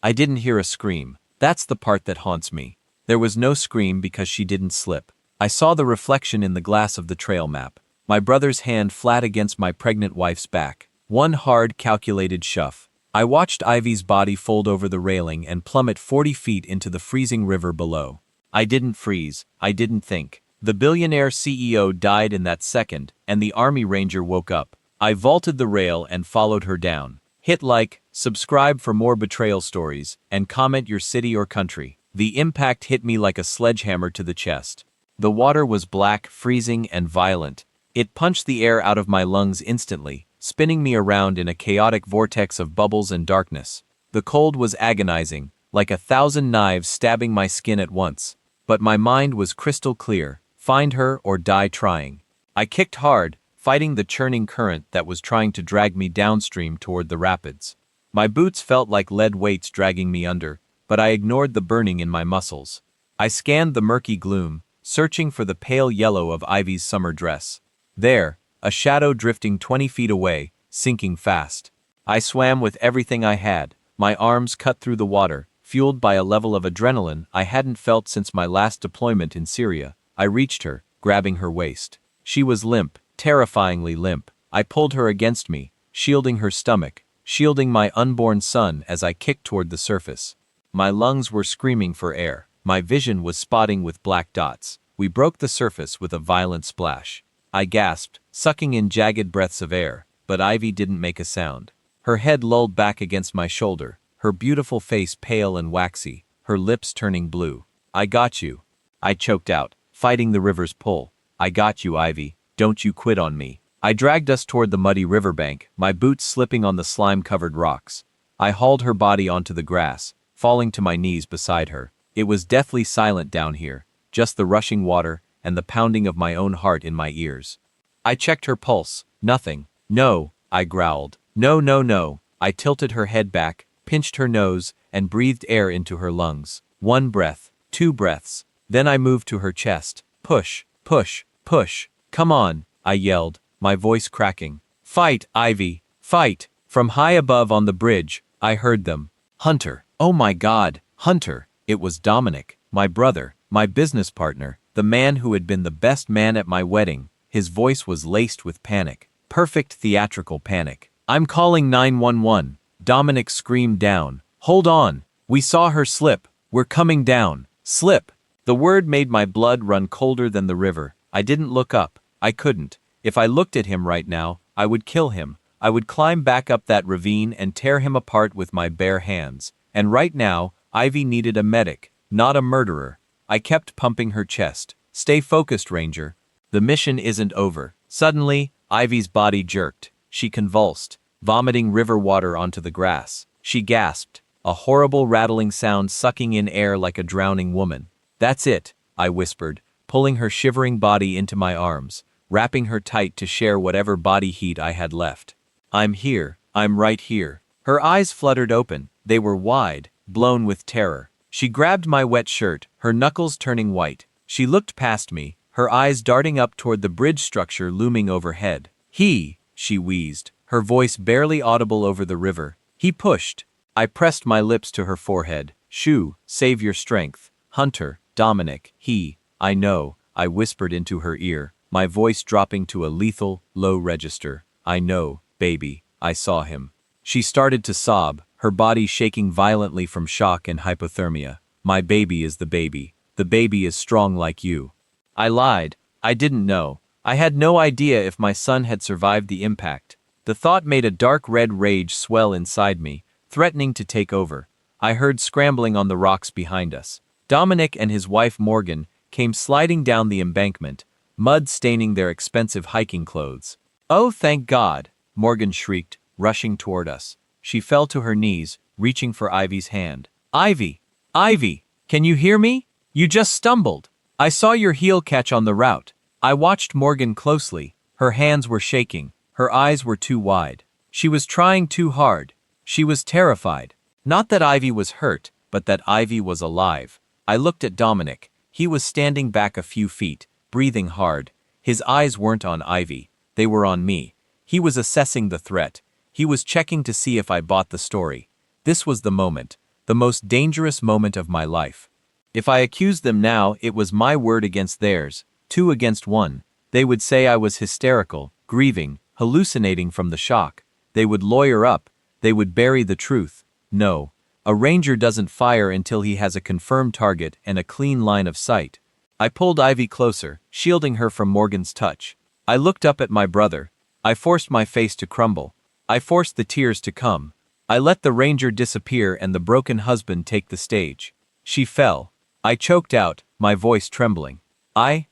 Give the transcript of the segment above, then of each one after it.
I didn't hear a scream. That's the part that haunts me. There was no scream because she didn't slip. I saw the reflection in the glass of the trail map. My brother's hand flat against my pregnant wife's back. One hard, calculated shove. I watched Ivy's body fold over the railing and plummet 40 feet into the freezing river below. I didn't freeze. I didn't think. The billionaire CEO died in that second, and the Army Ranger woke up. I vaulted the rail and followed her down. Hit like, subscribe for more betrayal stories, and comment your city or country. The impact hit me like a sledgehammer to the chest. The water was black, freezing, and violent. It punched the air out of my lungs instantly, spinning me around in a chaotic vortex of bubbles and darkness. The cold was agonizing, like 1,000 knives stabbing my skin at once. But my mind was crystal clear. Find her or die trying. I kicked hard, fighting the churning current that was trying to drag me downstream toward the rapids. My boots felt like lead weights dragging me under, but I ignored the burning in my muscles. I scanned the murky gloom, searching for the pale yellow of Ivy's summer dress. There, a shadow drifting 20 feet away, sinking fast. I swam with everything I had, my arms cut through the water, fueled by a level of adrenaline I hadn't felt since my last deployment in Syria. I reached her, grabbing her waist. She was limp, terrifyingly limp. I pulled her against me, shielding her stomach, shielding my unborn son as I kicked toward the surface. My lungs were screaming for air. My vision was spotting with black dots. We broke the surface with a violent splash. I gasped, sucking in jagged breaths of air, but Ivy didn't make a sound. Her head lolled back against my shoulder, her beautiful face pale and waxy, her lips turning blue. I got you. I choked out, fighting the river's pull. I got you, Ivy. Don't you quit on me. I dragged us toward the muddy riverbank, my boots slipping on the slime-covered rocks. I hauled her body onto the grass, falling to my knees beside her. It was deathly silent down here, just the rushing water and the pounding of my own heart in my ears. I checked her pulse. Nothing. No, I growled. No, no, no. I tilted her head back, pinched her nose, and breathed air into her lungs. 1 breath, 2 breaths. Then I moved to her chest. Push, push, push. Come on, I yelled, my voice cracking. Fight, Ivy, fight. From high above on the bridge, I heard them. Hunter. Oh my God, Hunter. It was Dominic, my brother, my business partner, the man who had been the best man at my wedding. His voice was laced with panic. Perfect theatrical panic. I'm calling 911. Dominic screamed down. Hold on. We saw her slip. We're coming down. Slip. The word made my blood run colder than the river. I didn't look up. I couldn't. If I looked at him right now, I would kill him. I would climb back up that ravine and tear him apart with my bare hands. And right now, Ivy needed a medic, not a murderer. I kept pumping her chest. Stay focused, Ranger. The mission isn't over. Suddenly, Ivy's body jerked. She convulsed, vomiting river water onto the grass. She gasped, a horrible rattling sound sucking in air like a drowning woman. That's it, I whispered, pulling her shivering body into my arms, wrapping her tight to share whatever body heat I had left. I'm here. I'm right here. Her eyes fluttered open. They were wide, blown with terror. She grabbed my wet shirt, her knuckles turning white. She looked past me, her eyes darting up toward the bridge structure looming overhead. She wheezed, her voice barely audible over the river. He pushed. I pressed my lips to her forehead. Shoo, save your strength. Hunter, Dominic, I know, I whispered into her ear, my voice dropping to a lethal, low register. I know, baby, I saw him. She started to sob, her body shaking violently from shock and hypothermia. My baby is the baby. The baby is strong like you. I lied. I didn't know. I had no idea if my son had survived the impact. The thought made a dark red rage swell inside me, threatening to take over. I heard scrambling on the rocks behind us. Dominic and his wife Morgan came sliding down the embankment, mud staining their expensive hiking clothes. Oh, thank God! Morgan shrieked, rushing toward us. She fell to her knees, reaching for Ivy's hand. Ivy! Ivy! Can you hear me? You just stumbled. I saw your heel catch on the route. I watched Morgan closely. Her hands were shaking. Her eyes were too wide. She was trying too hard. She was terrified. Not that Ivy was hurt, but that Ivy was alive. I looked at Dominic. He was standing back a few feet, breathing hard. His eyes weren't on Ivy. They were on me. He was assessing the threat. He was checking to see if I bought the story. This was the moment. The most dangerous moment of my life. If I accused them now, it was my word against theirs, 2 against 1. They would say I was hysterical, grieving, hallucinating from the shock. They would lawyer up. They would bury the truth. No. A ranger doesn't fire until he has a confirmed target and a clean line of sight. I pulled Ivy closer, shielding her from Morgan's touch. I looked up at my brother. I forced my face to crumble. I forced the tears to come. I let the ranger disappear and the broken husband take the stage. She fell. I choked out, my voice trembling. I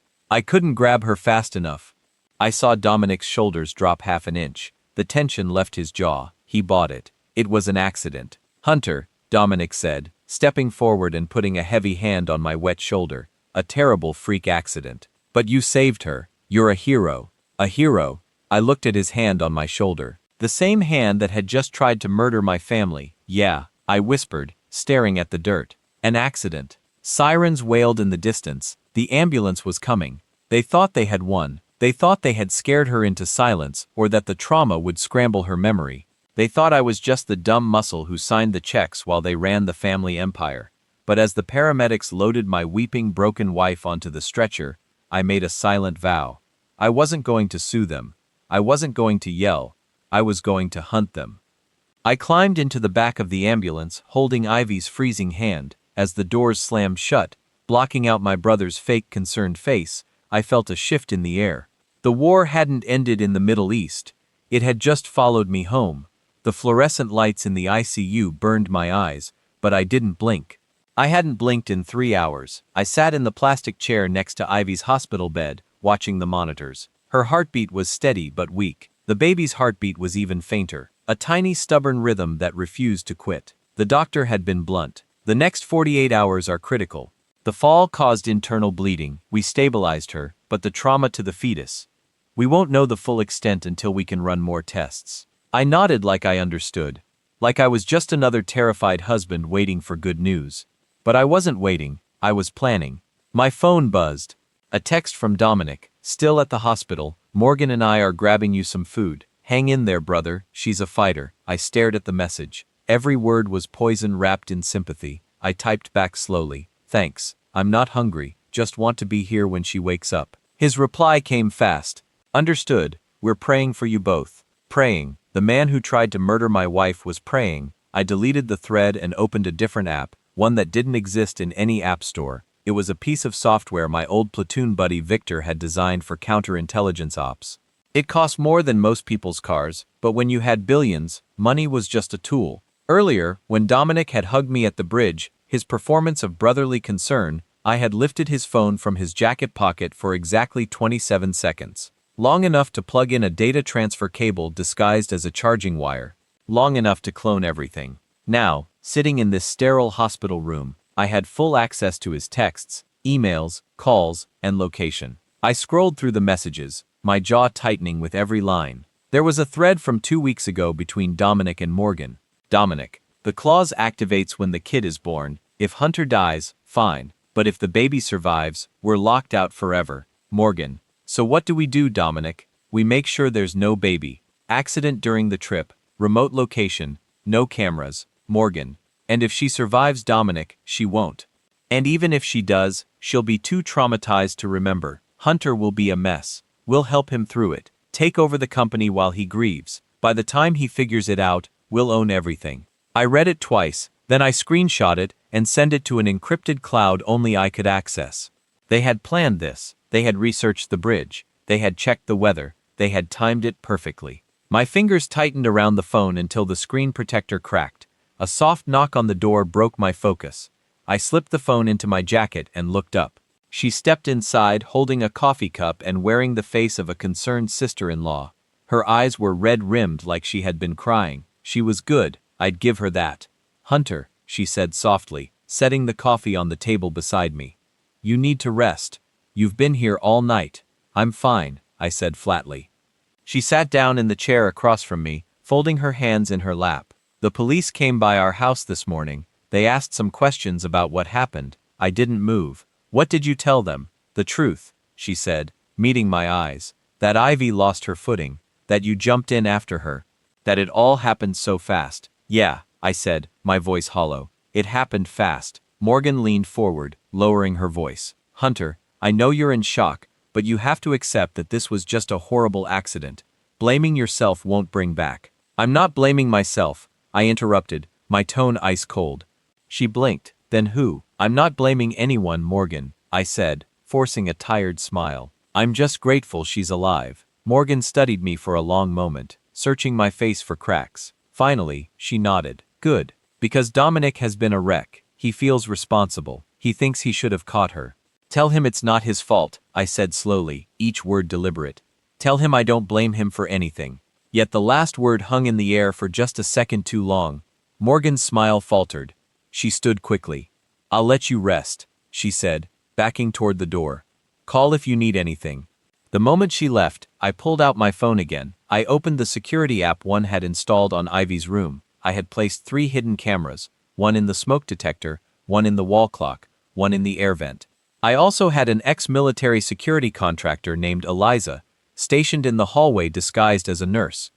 couldn't grab her fast enough. I saw Dominic's shoulders drop half an inch. The tension left his jaw. He bought it. It was an accident. Hunter, Dominic said, stepping forward and putting a heavy hand on my wet shoulder. A terrible freak accident. But you saved her. You're a hero. A hero. I looked at his hand on my shoulder. The same hand that had just tried to murder my family. Yeah, I whispered, staring at the dirt. An accident. Sirens wailed in the distance. The ambulance was coming. They thought they had won. They thought they had scared her into silence, or that the trauma would scramble her memory. They thought I was just the dumb muscle who signed the checks while they ran the family empire. But as the paramedics loaded my weeping, broken wife onto the stretcher, I made a silent vow. I wasn't going to sue them. I wasn't going to yell. I was going to hunt them. I climbed into the back of the ambulance, holding Ivy's freezing hand. As the doors slammed shut, blocking out my brother's fake concerned face, I felt a shift in the air. The war hadn't ended in the Middle East. It had just followed me home. The fluorescent lights in the ICU burned my eyes, but I didn't blink. I hadn't blinked in 3 hours. I sat in the plastic chair next to Ivy's hospital bed, watching the monitors. Her heartbeat was steady but weak. The baby's heartbeat was even fainter, a tiny stubborn rhythm that refused to quit. The doctor had been blunt. The next 48 hours are critical. The fall caused internal bleeding. We stabilized her, but the trauma to the fetus. We won't know the full extent until we can run more tests. I nodded like I understood, like I was just another terrified husband waiting for good news. But I wasn't waiting, I was planning. My phone buzzed. A text from Dominic, still at the hospital. Morgan and I are grabbing you some food. Hang in there, brother, she's a fighter. I stared at the message. Every word was poison wrapped in sympathy. I typed back slowly. Thanks, I'm not hungry, just want to be here when she wakes up. His reply came fast. Understood, we're praying for you both. Praying. The man who tried to murder my wife was praying. I deleted the thread and opened a different app, one that didn't exist in any app store. It was a piece of software my old platoon buddy Victor had designed for counterintelligence ops. It cost more than most people's cars, but when you had billions, money was just a tool. Earlier, when Dominic had hugged me at the bridge, his performance of brotherly concern, I had lifted his phone from his jacket pocket for exactly 27 seconds. Long enough to plug in a data transfer cable disguised as a charging wire. Long enough to clone everything. Now, sitting in this sterile hospital room, I had full access to his texts, emails, calls, and location. I scrolled through the messages, my jaw tightening with every line. There was a thread from 2 weeks ago between Dominic and Morgan. Dominic, the clause activates when the kid is born. If Hunter dies, fine. But if the baby survives, we're locked out forever. Morgan, so what do we do, Dominic? We make sure there's no baby. Accident during the trip. Remote location. No cameras. Morgan. And if she survives, Dominic, she won't. And even if she does, she'll be too traumatized to remember. Hunter will be a mess. We'll help him through it. Take over the company while he grieves. By the time he figures it out, we'll own everything. I read it twice, then I screenshot it and sent it to an encrypted cloud only I could access. They had planned this. They had researched the bridge. They had checked the weather. They had timed it perfectly. My fingers tightened around the phone until the screen protector cracked. A soft knock on the door broke my focus. I slipped the phone into my jacket and looked up. She stepped inside, holding a coffee cup and wearing the face of a concerned sister-in-law. Her eyes were red-rimmed like she had been crying. She was good, I'd give her that. Hunter, she said softly, setting the coffee on the table beside me. You need to rest. You've been here all night. I'm fine, I said flatly. She sat down in the chair across from me, folding her hands in her lap. The police came by our house this morning. They asked some questions about what happened. I didn't move. What did you tell them? The truth, she said, meeting my eyes. That Ivy lost her footing. That you jumped in after her. That it all happened so fast. Yeah, I said, my voice hollow. It happened fast. Morgan leaned forward, lowering her voice. Hunter, I know you're in shock, but you have to accept that this was just a horrible accident. Blaming yourself won't bring back. I'm not blaming myself, I interrupted, my tone ice cold. She blinked. Then who? I'm not blaming anyone, Morgan, I said, forcing a tired smile. I'm just grateful she's alive. Morgan studied me for a long moment, searching my face for cracks. Finally, she nodded. Good. Because Dominic has been a wreck. He feels responsible. He thinks he should have caught her. Tell him it's not his fault, I said slowly, each word deliberate. Tell him I don't blame him for anything. Yet the last word hung in the air for just a second too long. Morgan's smile faltered. She stood quickly. I'll let you rest, she said, backing toward the door. Call if you need anything. The moment she left, I pulled out my phone again. I opened the security app one had installed on Ivy's room. I had placed 3 hidden cameras, one in the smoke detector, one in the wall clock, one in the air vent. I also had an ex-military security contractor named Eliza, stationed in the hallway disguised as a nurse.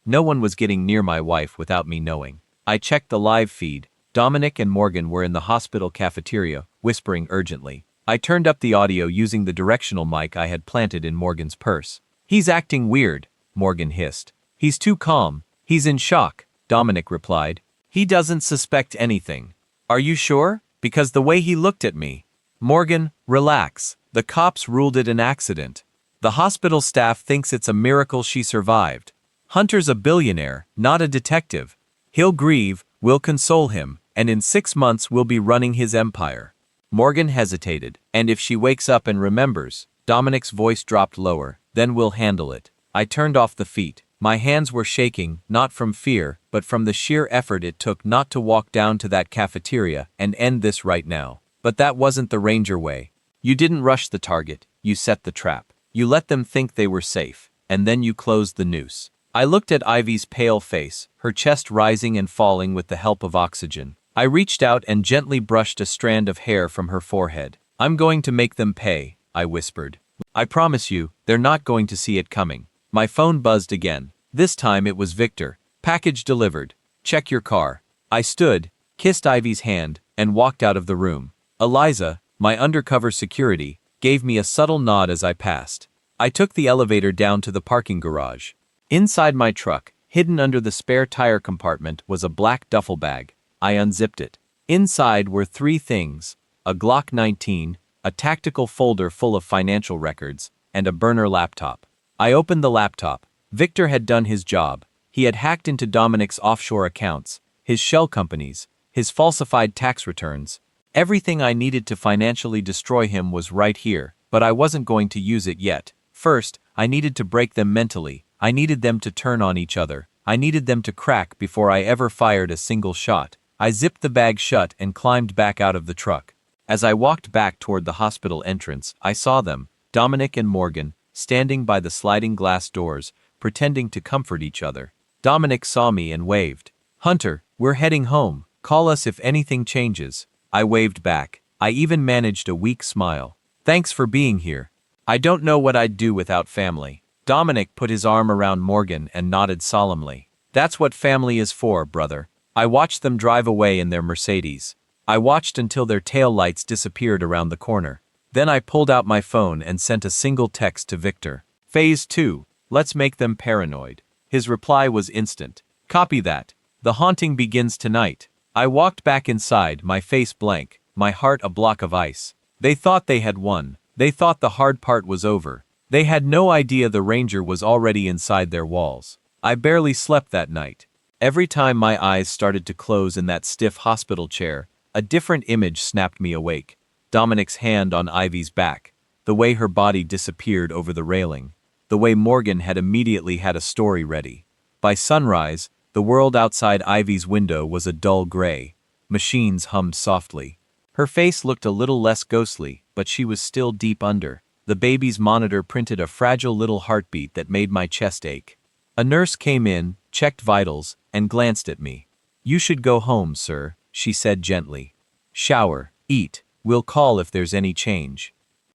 No one was getting near my wife without me knowing. I checked the live feed. Dominic and Morgan were in the hospital cafeteria, whispering urgently. I turned up the audio using the directional mic I had planted in Morgan's purse. He's acting weird, Morgan hissed. He's too calm. He's in shock, Dominic replied. He doesn't suspect anything. Are you sure? Because the way he looked at me. Morgan, relax. The cops ruled it an accident. The hospital staff thinks it's a miracle she survived. Hunter's a billionaire, not a detective. He'll grieve, we'll console him, and in 6 months we'll be running his empire. Morgan hesitated. And if she wakes up and remembers, Dominic's voice dropped lower, then we'll handle it. I turned off the feed. My hands were shaking, not from fear, but from the sheer effort it took not to walk down to that cafeteria and end this right now. But that wasn't the Ranger way. You didn't rush the target, you set the trap. You let them think they were safe, and then you closed the noose. I looked at Ivy's pale face, her chest rising and falling with the help of oxygen. I reached out and gently brushed a strand of hair from her forehead. I'm going to make them pay, I whispered. I promise you, they're not going to see it coming. My phone buzzed again. This time it was Victor. Package delivered. Check your car. I stood, kissed Ivy's hand, and walked out of the room. Eliza, my undercover security, gave me a subtle nod as I passed. I took the elevator down to the parking garage. Inside my truck, hidden under the spare tire compartment, was a black duffel bag. I unzipped it. Inside were 3 things: a Glock 19, a tactical folder full of financial records, and a burner laptop. I opened the laptop. Victor had done his job. He had hacked into Dominic's offshore accounts, his shell companies, his falsified tax returns. Everything I needed to financially destroy him was right here, but I wasn't going to use it yet. First, I needed to break them mentally. I needed them to turn on each other. I needed them to crack before I ever fired a single shot. I zipped the bag shut and climbed back out of the truck. As I walked back toward the hospital entrance, I saw them, Dominic and Morgan, standing by the sliding glass doors, pretending to comfort each other. Dominic saw me and waved. Hunter, we're heading home. Call us if anything changes. I waved back. I even managed a weak smile. Thanks for being here. I don't know what I'd do without family. Dominic put his arm around Morgan and nodded solemnly. That's what family is for, brother. I watched them drive away in their Mercedes. I watched until their tail lights disappeared around the corner. Then I pulled out my phone and sent a single text to Victor. Phase 2. Let's make them paranoid. His reply was instant. Copy that. The haunting begins tonight. I walked back inside, my face blank, my heart a block of ice. They thought they had won. They thought the hard part was over. They had no idea the Ranger was already inside their walls. I barely slept that night. Every time my eyes started to close in that stiff hospital chair, a different image snapped me awake. Dominic's hand on Ivy's back, the way her body disappeared over the railing, the way Morgan had immediately had a story ready. By sunrise, the world outside Ivy's window was a dull gray. Machines hummed softly. Her face looked a little less ghostly, but she was still deep under. The baby's monitor printed a fragile little heartbeat that made my chest ache. A nurse came in, checked vitals, and glanced at me. You should go home, sir, she said gently. Shower, eat, we'll call if there's any change.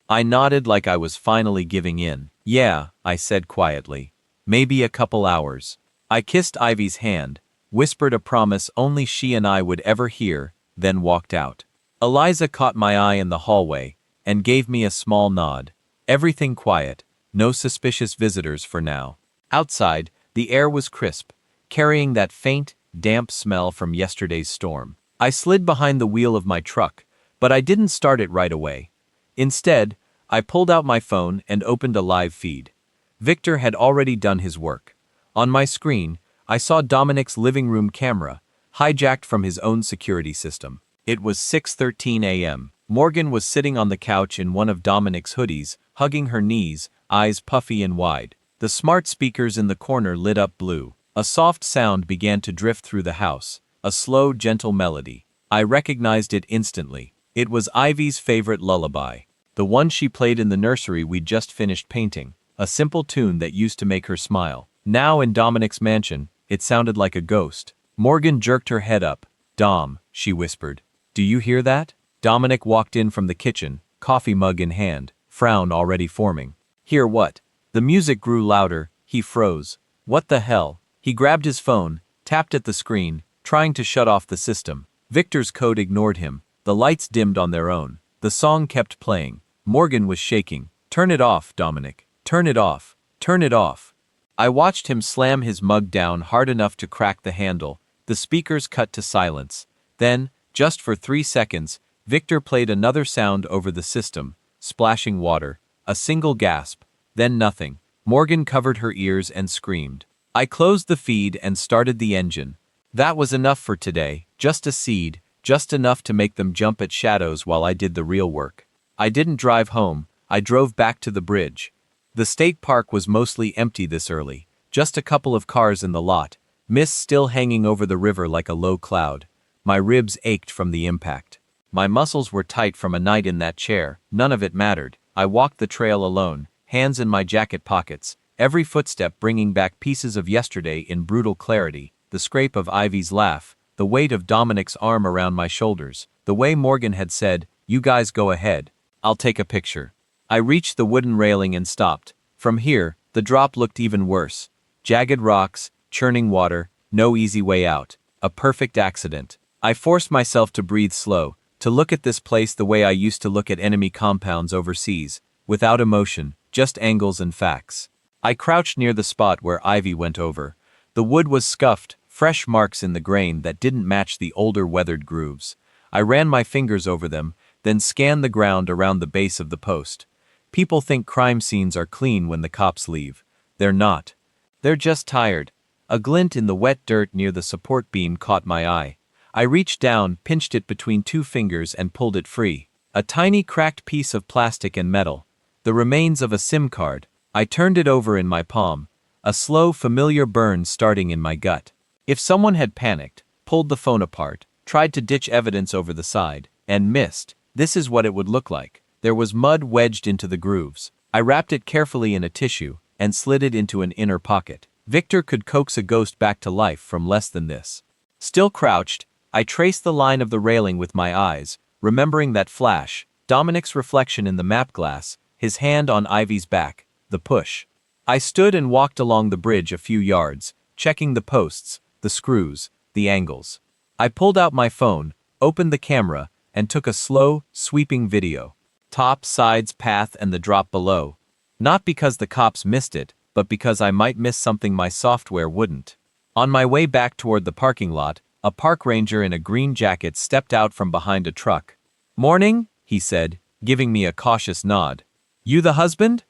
I nodded like I was finally giving in. Yeah, I said quietly. Maybe a couple hours. I kissed Ivy's hand, whispered a promise only she and I would ever hear, then walked out. Eliza caught my eye in the hallway and gave me a small nod. Everything quiet, no suspicious visitors for now. Outside, the air was crisp, carrying that faint, damp smell from yesterday's storm. I slid behind the wheel of my truck, but I didn't start it right away. Instead, I pulled out my phone and opened a live feed. Victor had already done his work. On my screen, I saw Dominic's living room camera, hijacked from his own security system. It was 6:13 a.m. Morgan was sitting on the couch in one of Dominic's hoodies, hugging her knees, eyes puffy and wide. The smart speakers in the corner lit up blue. A soft sound began to drift through the house, a slow, gentle melody. I recognized it instantly. It was Ivy's favorite lullaby, the one she played in the nursery we'd just finished painting, a simple tune that used to make her smile. Now in Dominic's mansion, it sounded like a ghost. Morgan jerked her head up. "Dom," she whispered. "Do you hear that?" Dominic walked in from the kitchen, coffee mug in hand, frown already forming. "Hear what?" The music grew louder. He froze. What the hell? He grabbed his phone, tapped at the screen, trying to shut off the system. Victor's code ignored him. The lights dimmed on their own. The song kept playing. Morgan was shaking. "Turn it off, Dominic. Turn it off. Turn it off." I watched him slam his mug down hard enough to crack the handle. The speakers cut to silence. Then, just for 3 seconds, Victor played another sound over the system, splashing water. A single gasp. Then nothing. Morgan covered her ears and screamed. I closed the feed and started the engine. That was enough for today, just a seed, just enough to make them jump at shadows while I did the real work. I didn't drive home, I drove back to the bridge. The state park was mostly empty this early, just a couple of cars in the lot, mist still hanging over the river like a low cloud. My ribs ached from the impact. My muscles were tight from a night in that chair, none of it mattered. I walked the trail alone, hands in my jacket pockets, every footstep bringing back pieces of yesterday in brutal clarity, the scrape of Ivy's laugh, the weight of Dominic's arm around my shoulders, the way Morgan had said, "You guys go ahead. I'll take a picture." I reached the wooden railing and stopped. From here, the drop looked even worse. Jagged rocks, churning water, no easy way out. A perfect accident. I forced myself to breathe slow, to look at this place the way I used to look at enemy compounds overseas, without emotion, just angles and facts. I crouched near the spot where Ivy went over. The wood was scuffed, fresh marks in the grain that didn't match the older weathered grooves. I ran my fingers over them, then scanned the ground around the base of the post. People think crime scenes are clean when the cops leave. They're not. They're just tired. A glint in the wet dirt near the support beam caught my eye. I reached down, pinched it between 2 fingers and pulled it free. A tiny cracked piece of plastic and metal. The remains of a SIM card. I turned it over in my palm. A slow, familiar burn starting in my gut. If someone had panicked, pulled the phone apart, tried to ditch evidence over the side, and missed, this is what it would look like. There was mud wedged into the grooves. I wrapped it carefully in a tissue and slid it into an inner pocket. Victor could coax a ghost back to life from less than this. Still crouched, I traced the line of the railing with my eyes, remembering that flash, Dominic's reflection in the map glass, his hand on Ivy's back, the push. I stood and walked along the bridge a few yards, checking the posts, the screws, the angles. I pulled out my phone, opened the camera, and took a slow, sweeping video. Top, sides, path, and the drop below. Not because the cops missed it, but because I might miss something my software wouldn't. On my way back toward the parking lot, a park ranger in a green jacket stepped out from behind a truck. "Morning," he said, giving me a cautious nod. "You the husband?"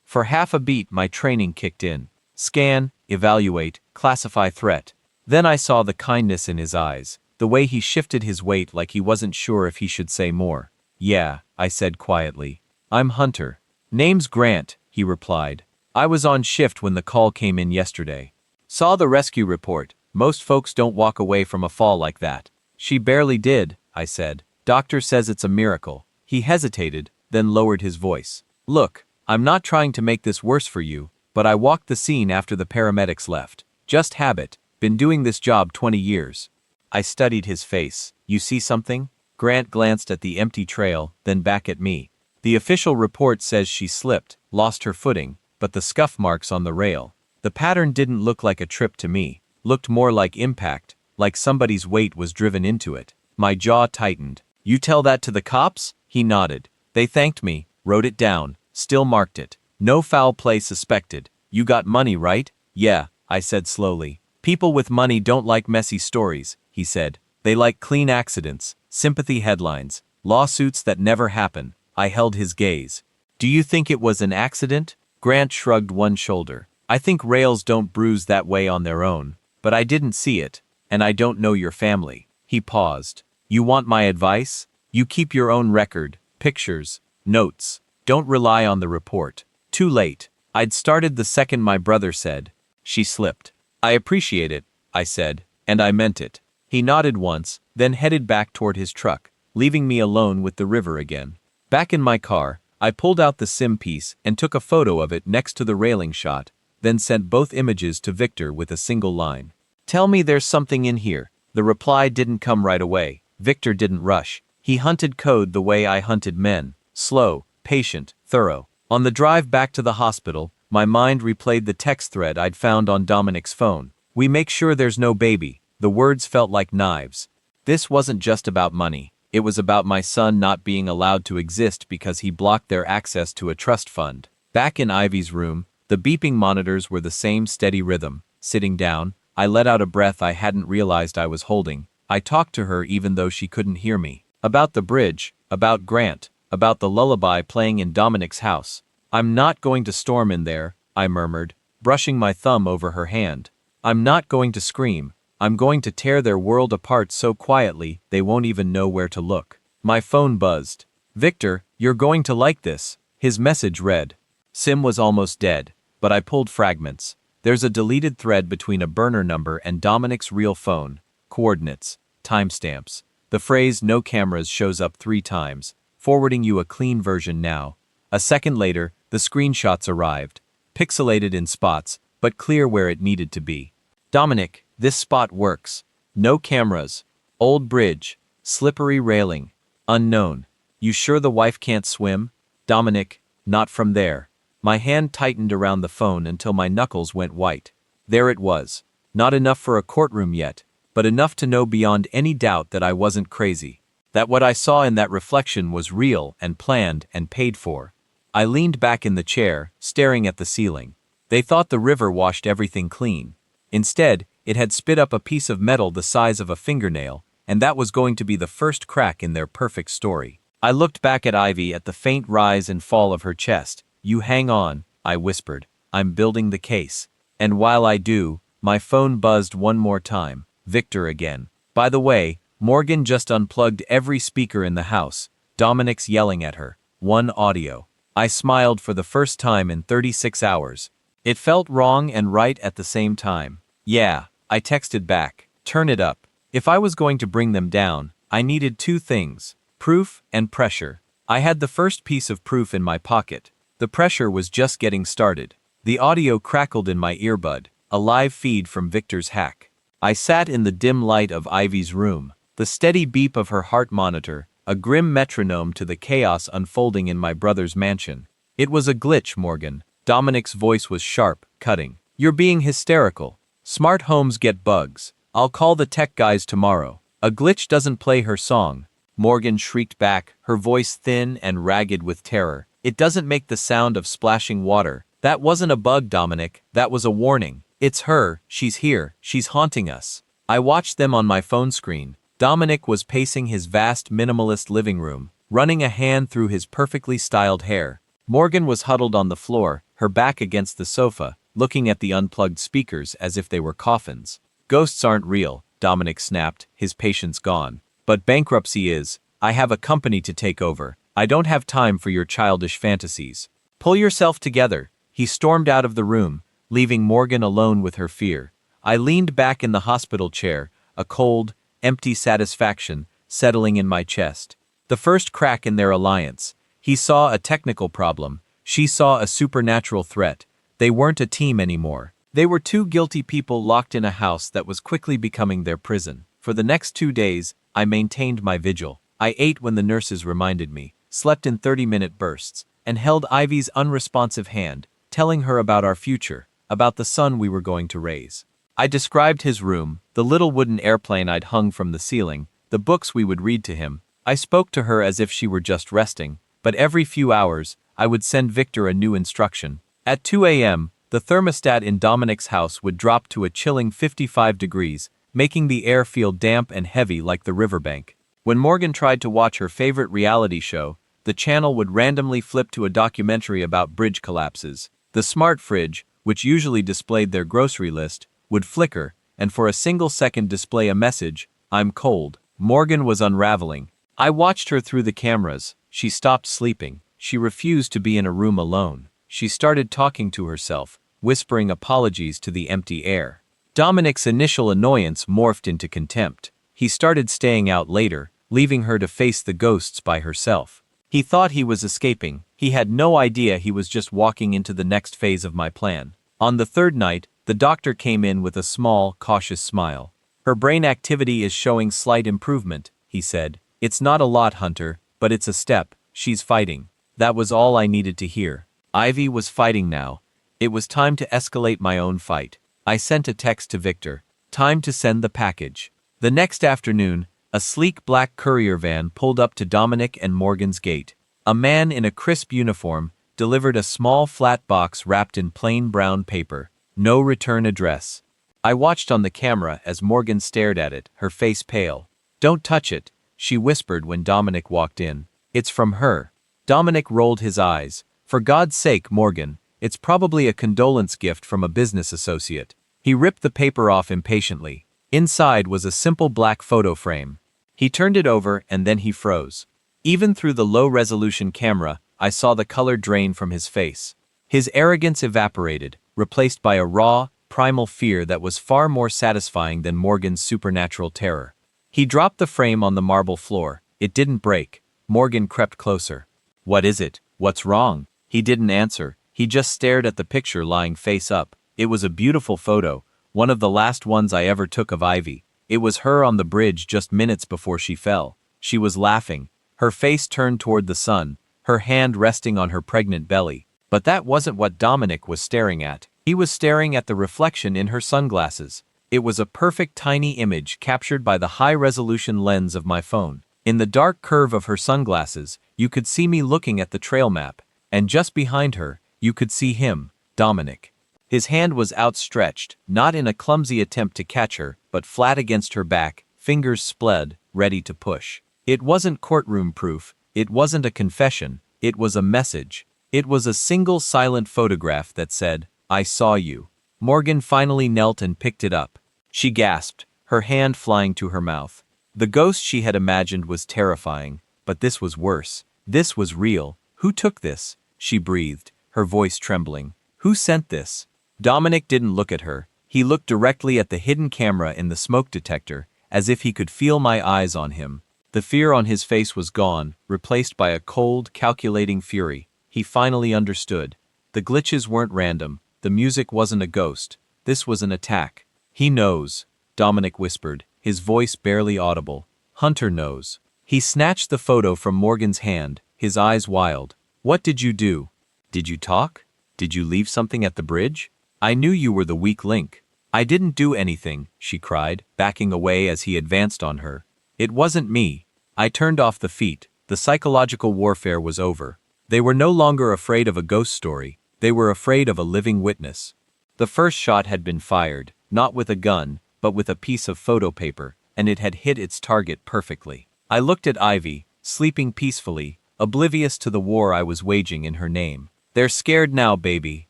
For half a beat my training kicked in. Scan, evaluate, classify threat. Then I saw the kindness in his eyes, the way he shifted his weight like he wasn't sure if he should say more. "Yeah," I said quietly. "I'm Hunter." "Name's Grant," he replied. "I was on shift when the call came in yesterday. Saw the rescue report. Most folks don't walk away from a fall like that." "She barely did," I said. "Doctor says it's a miracle." He hesitated, then lowered his voice. "Look, I'm not trying to make this worse for you, but I walked the scene after the paramedics left. Just habit. Been doing this job 20 years. I studied his face. "You see something?" Grant glanced at the empty trail, then back at me. "The official report says she slipped, lost her footing, but the scuff marks on the rail. The pattern didn't look like a trip to me. Looked more like impact, like somebody's weight was driven into it." My jaw tightened. You tell that to the cops? He nodded. They thanked me, wrote it down, still marked it. No foul play suspected. You got money, right? Yeah, I said slowly. People with money don't like messy stories, he said. They like clean accidents, sympathy headlines, lawsuits that never happen. I held his gaze. Do you think it was an accident? Grant shrugged one shoulder. I think rails don't bruise that way on their own, but I didn't see it, and I don't know your family. He paused. You want my advice? You keep your own record, pictures, notes. Don't rely on the report. Too late. I'd started the second my brother said. She slipped. I appreciate it, I said, and I meant it. He nodded once, then headed back toward his truck, leaving me alone with the river again. Back in my car, I pulled out the SIM piece and took a photo of it next to the railing shot, then sent both images to Victor with a single line. Tell me there's something in here. The reply didn't come right away. Victor didn't rush. He hunted code the way I hunted men. Slow, patient, thorough. On the drive back to the hospital, my mind replayed the text thread I'd found on Dominic's phone. We make sure there's no baby. The words felt like knives. This wasn't just about money. It was about my son not being allowed to exist because he blocked their access to a trust fund. Back in Ivy's room, the beeping monitors were the same steady rhythm. Sitting down, I let out a breath I hadn't realized I was holding. I talked to her even though she couldn't hear me. About the bridge, about Grant, about the lullaby playing in Dominic's house. I'm not going to storm in there, I murmured, brushing my thumb over her hand. I'm not going to scream. I'm going to tear their world apart so quietly they won't even know where to look. My phone buzzed. Victor, you're going to like this. His message read. SIM was almost dead, but I pulled fragments. There's a deleted thread between a burner number and Dominic's real phone. Coordinates. Timestamps. The phrase "no cameras" shows up 3 times, forwarding you a clean version now. A second later, the screenshots arrived. Pixelated in spots, but clear where it needed to be. Dominic, this spot works. No cameras. Old bridge. Slippery railing. Unknown. You sure the wife can't swim? Dominic, not from there. My hand tightened around the phone until my knuckles went white. There it was. Not enough for a courtroom yet, but enough to know beyond any doubt that I wasn't crazy. That what I saw in that reflection was real and planned and paid for. I leaned back in the chair, staring at the ceiling. They thought the river washed everything clean. Instead, it had spit up a piece of metal the size of a fingernail, and that was going to be the first crack in their perfect story. I looked back at Ivy at the faint rise and fall of her chest. You hang on, I whispered. I'm building the case. And while I do, my phone buzzed one more time. Victor again. By the way, Morgan just unplugged every speaker in the house. Dominic's yelling at her. One audio. I smiled for the first time in 36 hours. It felt wrong and right at the same time. Yeah, I texted back. Turn it up. If I was going to bring them down, I needed 2 things. Proof and pressure. I had the first piece of proof in my pocket. The pressure was just getting started. The audio crackled in my earbud, a live feed from Victor's hack. I sat in the dim light of Ivy's room, the steady beep of her heart monitor, a grim metronome to the chaos unfolding in my brother's mansion. It was a glitch, Morgan. Dominic's voice was sharp, cutting. You're being hysterical. Smart homes get bugs. I'll call the tech guys tomorrow. A glitch doesn't play her song. Morgan shrieked back, her voice thin and ragged with terror. It doesn't make the sound of splashing water. That wasn't a bug, Dominic. That was a warning. It's her. She's here. She's haunting us. I watched them on my phone screen. Dominic was pacing his vast minimalist living room, running a hand through his perfectly styled hair. Morgan was huddled on the floor, her back against the sofa, looking at the unplugged speakers as if they were coffins. Ghosts aren't real, Dominic snapped, his patience gone. But bankruptcy is. I have a company to take over. I don't have time for your childish fantasies. Pull yourself together. He stormed out of the room, leaving Morgan alone with her fear. I leaned back in the hospital chair, a cold, empty satisfaction settling in my chest. The first crack in their alliance. He saw a technical problem. She saw a supernatural threat. They weren't a team anymore. They were 2 guilty people locked in a house that was quickly becoming their prison. For the next 2 days, I maintained my vigil. I ate when the nurses reminded me, slept in 30-minute bursts, and held Ivy's unresponsive hand, telling her about our future, about the son we were going to raise. I described his room, the little wooden airplane I'd hung from the ceiling, the books we would read to him. I spoke to her as if she were just resting, but every few hours, I would send Victor a new instruction. At 2 a.m., the thermostat in Dominic's house would drop to a chilling 55 degrees, making the air feel damp and heavy like the riverbank. When Morgan tried to watch her favorite reality show, the channel would randomly flip to a documentary about bridge collapses. The smart fridge, which usually displayed their grocery list, would flicker, and for a single second display a message, "I'm cold." Morgan was unraveling. I watched her through the cameras. She stopped sleeping. She refused to be in a room alone. She started talking to herself, whispering apologies to the empty air. Dominic's initial annoyance morphed into contempt. He started staying out later, leaving her to face the ghosts by herself. He thought he was escaping. He had no idea he was just walking into the next phase of my plan. On the third night, the doctor came in with a small, cautious smile. "Her brain activity is showing slight improvement," he said. "It's not a lot, Hunter, but it's a step. She's fighting." That was all I needed to hear. Ivy was fighting now. It was time to escalate my own fight. I sent a text to Victor. Time to send the package. The next afternoon, a sleek black courier van pulled up to Dominic and Morgan's gate. A man in a crisp uniform delivered a small flat box wrapped in plain brown paper. No return address. I watched on the camera as Morgan stared at it, her face pale. "Don't touch it," she whispered when Dominic walked in. "It's from her." Dominic rolled his eyes. "For God's sake, Morgan, it's probably a condolence gift from a business associate." He ripped the paper off impatiently. Inside was a simple black photo frame. He turned it over and then he froze. Even through the low-resolution camera, I saw the color drain from his face. His arrogance evaporated, replaced by a raw, primal fear that was far more satisfying than Morgan's supernatural terror. He dropped the frame on the marble floor. It didn't break. Morgan crept closer. "What is it? What's wrong?" He didn't answer. He just stared at the picture lying face up. It was a beautiful photo, one of the last ones I ever took of Ivy. It was her on the bridge just minutes before she fell. She was laughing, her face turned toward the sun, her hand resting on her pregnant belly. But that wasn't what Dominic was staring at. He was staring at the reflection in her sunglasses. It was a perfect tiny image captured by the high-resolution lens of my phone. In the dark curve of her sunglasses, you could see me looking at the trail map, and just behind her, you could see him, Dominic. His hand was outstretched, not in a clumsy attempt to catch her, but flat against her back, fingers spread, ready to push. It wasn't courtroom proof, it wasn't a confession, it was a message. It was a single silent photograph that said, "I saw you." Morgan finally knelt and picked it up. She gasped, her hand flying to her mouth. The ghost she had imagined was terrifying, but this was worse. This was real. "Who took this?" she breathed, her voice trembling. "Who sent this?" Dominic didn't look at her. He looked directly at the hidden camera in the smoke detector, as if he could feel my eyes on him. The fear on his face was gone, replaced by a cold, calculating fury. He finally understood. The glitches weren't random. The music wasn't a ghost. This was an attack. "He knows," Dominic whispered, his voice barely audible. "Hunter knows." He snatched the photo from Morgan's hand, his eyes wild. "What did you do? Did you talk? Did you leave something at the bridge? I knew you were the weak link." "I didn't do anything," she cried, backing away as he advanced on her. "It wasn't me." I turned off the feet. The psychological warfare was over. They were no longer afraid of a ghost story. They were afraid of a living witness. The first shot had been fired, not with a gun, but with a piece of photo paper, and it had hit its target perfectly. I looked at Ivy, sleeping peacefully, oblivious to the war I was waging in her name. "They're scared now, baby,"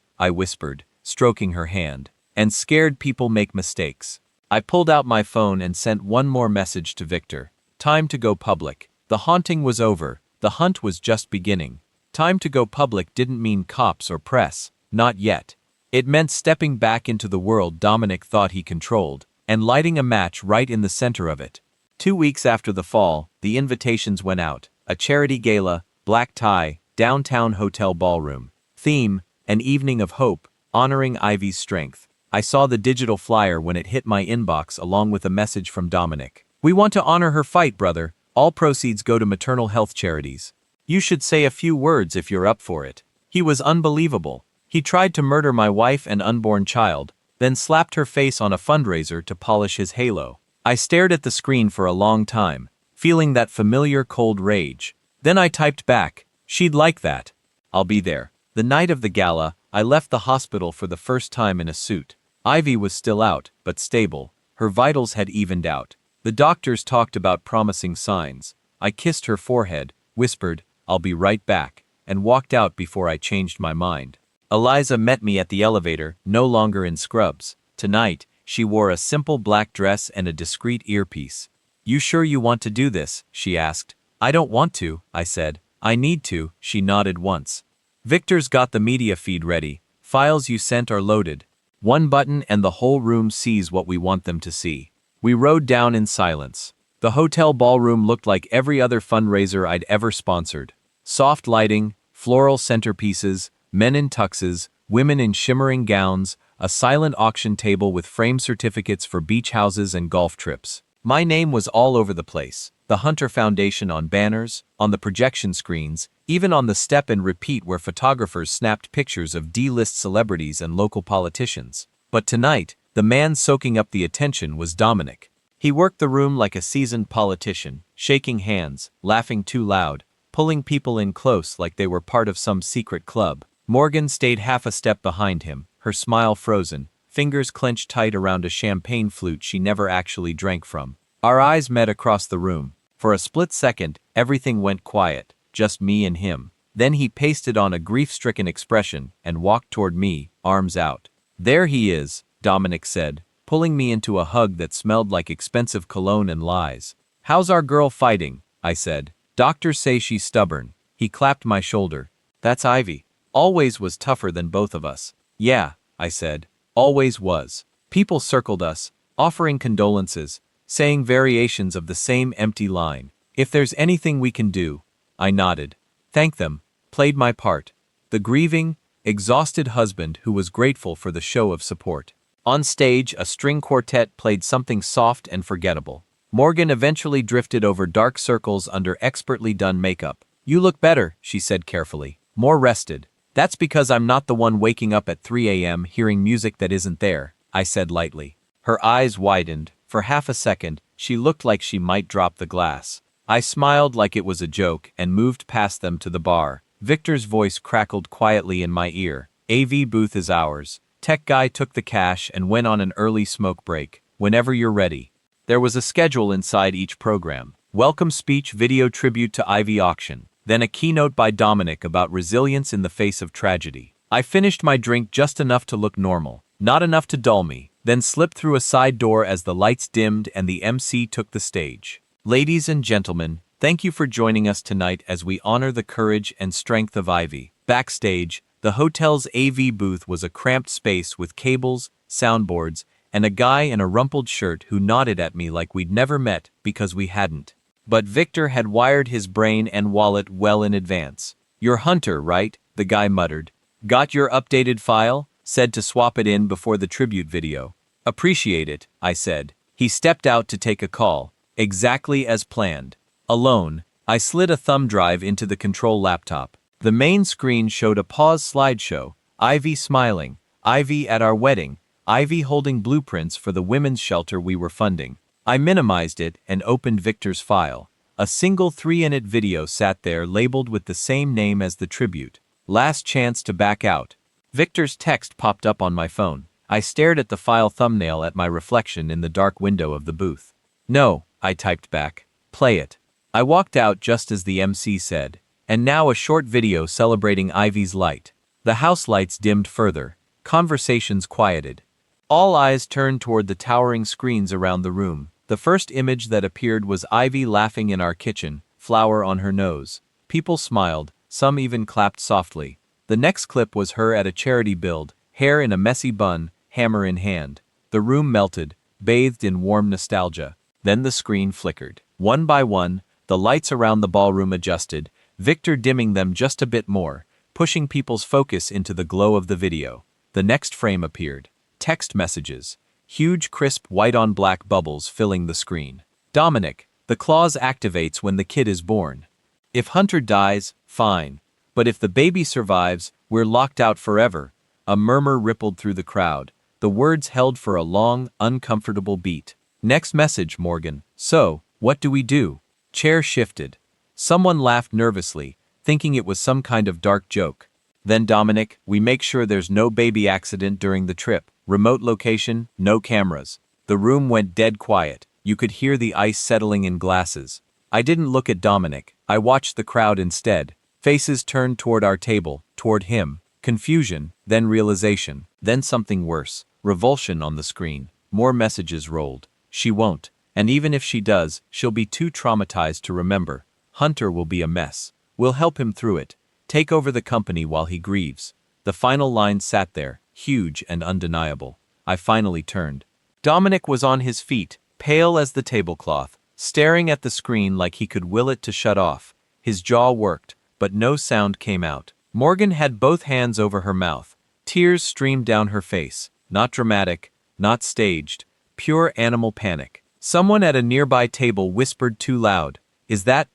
I whispered, stroking her hand. "And scared people make mistakes." I pulled out my phone and sent one more message to Victor. Time to go public. The haunting was over. The hunt was just beginning. Time to go public didn't mean cops or press. Not yet. It meant stepping back into the world Dominic thought he controlled, and lighting a match right in the center of it. 2 weeks after the fall, the invitations went out. A charity gala, black tie, downtown hotel ballroom. Theme, an evening of hope, honoring Ivy's strength. I saw the digital flyer when it hit my inbox along with a message from Dominic. "We want to honor her fight, brother. All proceeds go to maternal health charities. You should say a few words if you're up for it." He was unbelievable. He tried to murder my wife and unborn child, then slapped her face on a fundraiser to polish his halo. I stared at the screen for a long time, feeling that familiar cold rage. Then I typed back, "She'd like that. I'll be there." The night of the gala, I left the hospital for the first time in a suit. Ivy was still out, but stable. Her vitals had evened out. The doctors talked about promising signs. I kissed her forehead, whispered, "I'll be right back," and walked out before I changed my mind. Eliza met me at the elevator, no longer in scrubs. Tonight, she wore a simple black dress and a discreet earpiece. "You sure you want to do this?" she asked. "I don't want to," I said. "I need to," she nodded once. "Victor's got the media feed ready. Files you sent are loaded. One button and the whole room sees what we want them to see." We rode down in silence. The hotel ballroom looked like every other fundraiser I'd ever sponsored. Soft lighting, floral centerpieces, men in tuxes, women in shimmering gowns, a silent auction table with frame certificates for beach houses and golf trips. My name was all over the place. The Hunter Foundation on banners, on the projection screens, even on the step and repeat where photographers snapped pictures of D-list celebrities and local politicians. But tonight, the man soaking up the attention was Dominic. He worked the room like a seasoned politician, shaking hands, laughing too loud, pulling people in close like they were part of some secret club. Morgan stayed half a step behind him, her smile frozen, fingers clenched tight around a champagne flute she never actually drank from. Our eyes met across the room. For a split second, everything went quiet, just me and him. Then he pasted on a grief-stricken expression and walked toward me, arms out. "There he is," Dominic said, pulling me into a hug that smelled like expensive cologne and lies. "How's our girl fighting?" I said. "Doctors say she's stubborn." He clapped my shoulder. "That's Ivy. Always was tougher than both of us." "Yeah," I said. "Always was." People circled us, offering condolences, saying variations of the same empty line. "If there's anything we can do," I nodded. "Thank them." Played my part. The grieving, exhausted husband who was grateful for the show of support. On stage, a string quartet played something soft and forgettable. Morgan eventually drifted over dark circles under expertly done makeup. "You look better," she said carefully. "More rested." "That's because I'm not the one waking up at 3 a.m. hearing music that isn't there," I said lightly. Her eyes widened. For half a second, she looked like she might drop the glass. I smiled like it was a joke and moved past them to the bar. Victor's voice crackled quietly in my ear. "AV booth is ours. Tech guy took the cash and went on an early smoke break. Whenever you're ready." There was a schedule inside each program. Welcome speech, video tribute to Ivy auction. Then a keynote by Dominic about resilience in the face of tragedy. I finished my drink just enough to look normal, not enough to dull me, then slipped through a side door as the lights dimmed and the MC took the stage. "Ladies and gentlemen, thank you for joining us tonight as we honor the courage and strength of Ivy." Backstage, the hotel's AV booth was a cramped space with cables, soundboards, and a guy in a rumpled shirt who nodded at me like we'd never met because we hadn't. But Victor had wired his brain and wallet well in advance. "You're Hunter, right?" the guy muttered. "Got your updated file? Said to swap it in before the tribute video." "Appreciate it," I said. He stepped out to take a call. Exactly as planned. Alone, I slid a thumb drive into the control laptop. The main screen showed a pause slideshow, Ivy smiling, Ivy at our wedding, Ivy holding blueprints for the women's shelter we were funding. I minimized it and opened Victor's file. A single 3-minute video sat there labeled with the same name as the tribute. "Last chance to back out." Victor's text popped up on my phone. I stared at the file thumbnail at my reflection in the dark window of the booth. "No," I typed back. "Play it." I walked out just as the MC said, "And now a short video celebrating Ivy's light." The house lights dimmed further. Conversations quieted. All eyes turned toward the towering screens around the room. The first image that appeared was Ivy laughing in our kitchen, flower on her nose. People smiled, some even clapped softly. The next clip was her at a charity build, hair in a messy bun, hammer in hand. The room melted, bathed in warm nostalgia. Then the screen flickered. One by one, the lights around the ballroom adjusted, Victor dimming them just a bit more, pushing people's focus into the glow of the video. The next frame appeared. Text messages. Huge crisp white-on-black bubbles filling the screen. "Dominic, the clause activates when the kid is born. If Hunter dies, fine. But if the baby survives, we're locked out forever." A murmur rippled through the crowd. The words held for a long, uncomfortable beat. Next message, Morgan. So, what do we do? Chair shifted. Someone laughed nervously, thinking it was some kind of dark joke. Then Dominic, we make sure there's no baby accident during the trip. Remote location, no cameras. The room went dead quiet. You could hear the ice settling in glasses. I didn't look at Dominic. I watched the crowd instead. Faces turned toward our table, toward him. Confusion, then realization, then something worse. Revulsion on the screen. More messages rolled. She won't. And even if she does, she'll be too traumatized to remember. Hunter will be a mess. We'll help him through it. Take over the company while he grieves. The final line sat there, huge and undeniable. I finally turned. Dominic was on his feet, pale as the tablecloth, staring at the screen like he could will it to shut off. His jaw worked, but no sound came out. Morgan had both hands over her mouth. Tears streamed down her face. Not dramatic, not staged. Pure animal panic. Someone at a nearby table whispered too loud. Is that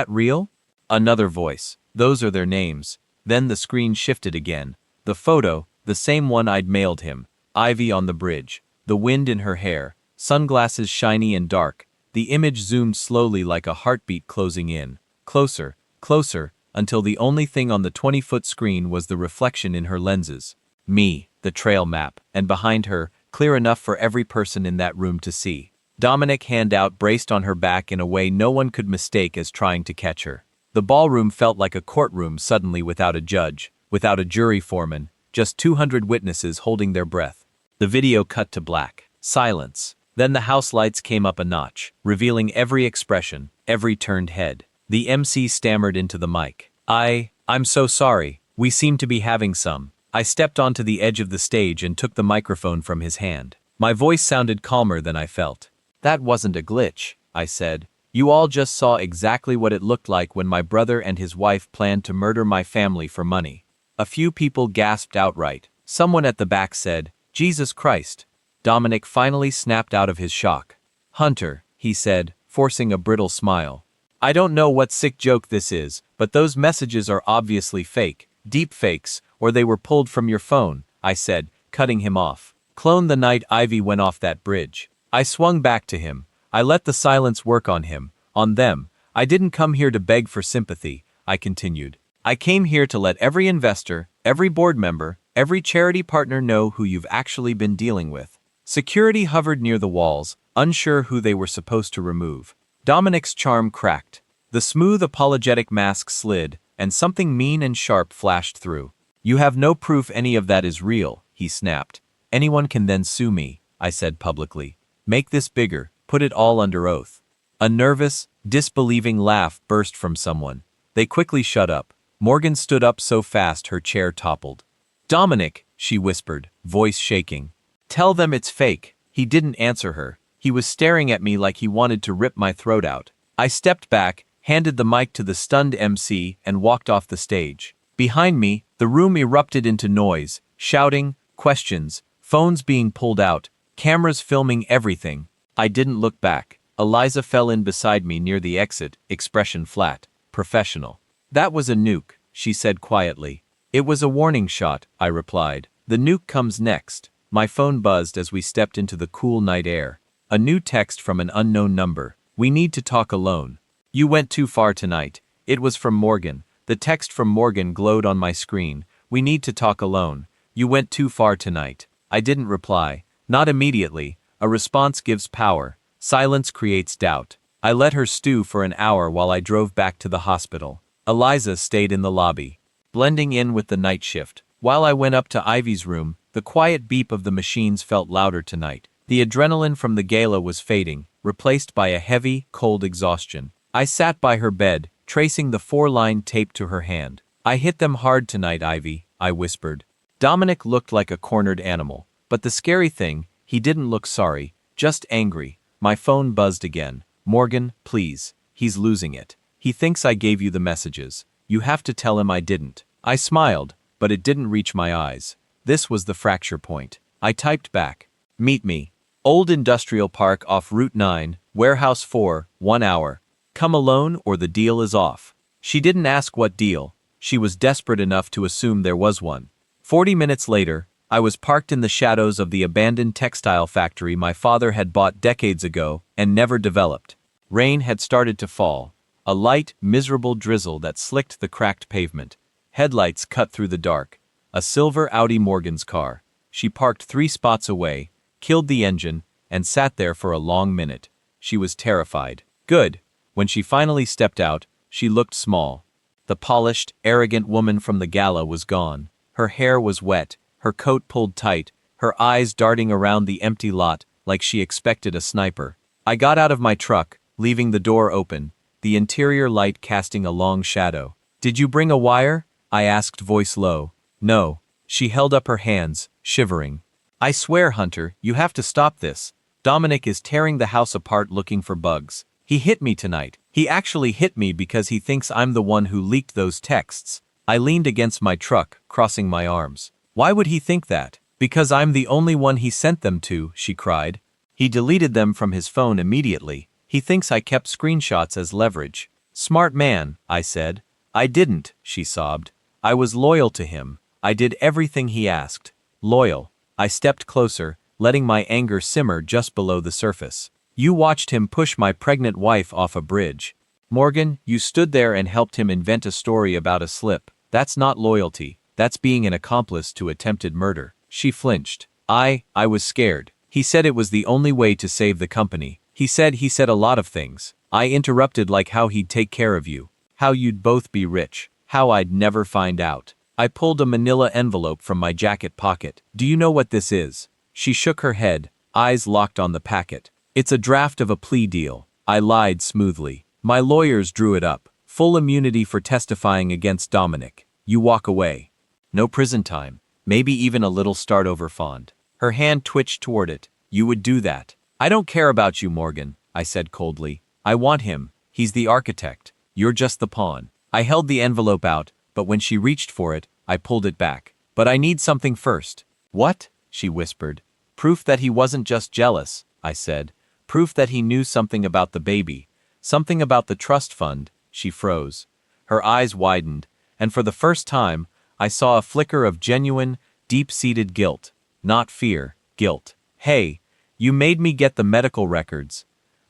real? Another voice. Those are their names. Then the screen shifted again. The photo, the same one I'd mailed him. Ivy on the bridge. The wind in her hair. Sunglasses shiny and dark. The image zoomed slowly like a heartbeat closing in. Closer, closer, until the only thing on the 20-foot screen was the reflection in her lenses. Me, the trail map, and behind her, clear enough for every person in that room to see. Dominic, hand out, braced on her back in a way no one could mistake as trying to catch her. The ballroom felt like a courtroom suddenly, without a judge, without a jury foreman, just 200 witnesses holding their breath. The video cut to black. Silence. Then the house lights came up a notch, revealing every expression, every turned head. The MC stammered into the mic. I'm so sorry. We seem to be having some. I stepped onto the edge of the stage and took the microphone from his hand. My voice sounded calmer than I felt. That wasn't a glitch, I said. You all just saw exactly what it looked like when my brother and his wife planned to murder my family for money. A few people gasped outright. Someone at the back said, Jesus Christ. Dominic finally snapped out of his shock. Hunter, he said, forcing a brittle smile. I don't know what sick joke this is, but those messages are obviously fake, deep fakes, or they were pulled from your phone, I said, cutting him off. Clone the night Ivy went off that bridge. I swung back to him. I let the silence work on him, on them. I didn't come here to beg for sympathy, I continued. I came here to let every investor, every board member, every charity partner know who you've actually been dealing with. Security hovered near the walls, unsure who they were supposed to remove. Dominic's charm cracked. The smooth, apologetic mask slid, and something mean and sharp flashed through. You have no proof any of that is real, he snapped. Anyone can then sue me, I said publicly. Make this bigger, put it all under oath. A nervous, disbelieving laugh burst from someone. They quickly shut up. Morgan stood up so fast her chair toppled. Dominic, she whispered, voice shaking. Tell them it's fake. He didn't answer her. He was staring at me like he wanted to rip my throat out. I stepped back, handed the mic to the stunned MC, and walked off the stage. Behind me, the room erupted into noise, shouting, questions, phones being pulled out, cameras filming everything. I didn't look back. Eliza fell in beside me near the exit, expression flat, professional. That was a nuke, she said quietly. It was a warning shot, I replied. The nuke comes next. My phone buzzed as we stepped into the cool night air. A new text from an unknown number. We need to talk alone. You went too far tonight. It was from Morgan. The text from Morgan glowed on my screen. We need to talk alone. You went too far tonight. I didn't reply. Not immediately. A response gives power. Silence creates doubt. I let her stew for an hour while I drove back to the hospital. Eliza stayed in the lobby, blending in with the night shift. While I went up to Ivy's room, the quiet beep of the machines felt louder tonight. The adrenaline from the gala was fading, replaced by a heavy, cold exhaustion. I sat by her bed, tracing the 4-line tape to her hand. I hit them hard tonight, Ivy, I whispered. Dominic looked like a cornered animal. But the scary thing, he didn't look sorry, just angry. My phone buzzed again. Morgan, please. He's losing it. He thinks I gave you the messages. You have to tell him I didn't. I smiled, but it didn't reach my eyes. This was the fracture point. I typed back. Meet me. Old Industrial Park off Route 9, Warehouse 4, 1 hour. Come alone or the deal is off. She didn't ask what deal. She was desperate enough to assume there was one. 40 minutes later, I was parked in the shadows of the abandoned textile factory my father had bought decades ago and never developed. Rain had started to fall, a light, miserable drizzle that slicked the cracked pavement. Headlights cut through the dark. A silver Audi Morgan's car. She parked 3 spots away, killed the engine, and sat there for a long minute. She was terrified. Good. When she finally stepped out, she looked small. The polished, arrogant woman from the gala was gone. Her hair was wet, her coat pulled tight, her eyes darting around the empty lot like she expected a sniper. I got out of my truck, leaving the door open, the interior light casting a long shadow. "Did you bring a wire?" I asked, voice low. "No." She held up her hands, shivering. "I swear, Hunter, you have to stop this. Dominic is tearing the house apart looking for bugs. He hit me tonight. He actually hit me because he thinks I'm the one who leaked those texts." I leaned against my truck, crossing my arms. "Why would he think that?" "Because I'm the only one he sent them to," she cried. "He deleted them from his phone immediately. He thinks I kept screenshots as leverage." "Smart man," I said. "I didn't," she sobbed. "I was loyal to him. I did everything he asked." Loyal. I stepped closer, letting my anger simmer just below the surface. "You watched him push my pregnant wife off a bridge. Morgan, you stood there and helped him invent a story about a slip. That's not loyalty. That's being an accomplice to attempted murder." She flinched. I was scared. "He said it was the only way to save the company. He said a lot of things." I interrupted, like how he'd take care of you. How you'd both be rich. How I'd never find out. I pulled a manila envelope from my jacket pocket. "Do you know what this is?" She shook her head, eyes locked on the packet. "It's a draft of a plea deal." I lied smoothly. "My lawyers drew it up. Full immunity for testifying against Dominic. You walk away. No prison time. Maybe even a little start over fund." Her hand twitched toward it. "You would do that." "I don't care about you, Morgan," I said coldly. "I want him. He's the architect. You're just the pawn." I held the envelope out, but when she reached for it, I pulled it back. "But I need something first." "What?" she whispered. "Proof that he wasn't just jealous," I said. "Proof that he knew something about the baby. Something about the trust fund." She froze. Her eyes widened, and for the first time, I saw a flicker of genuine, deep-seated guilt. Not fear, guilt. "Hey, you made me get the medical records,"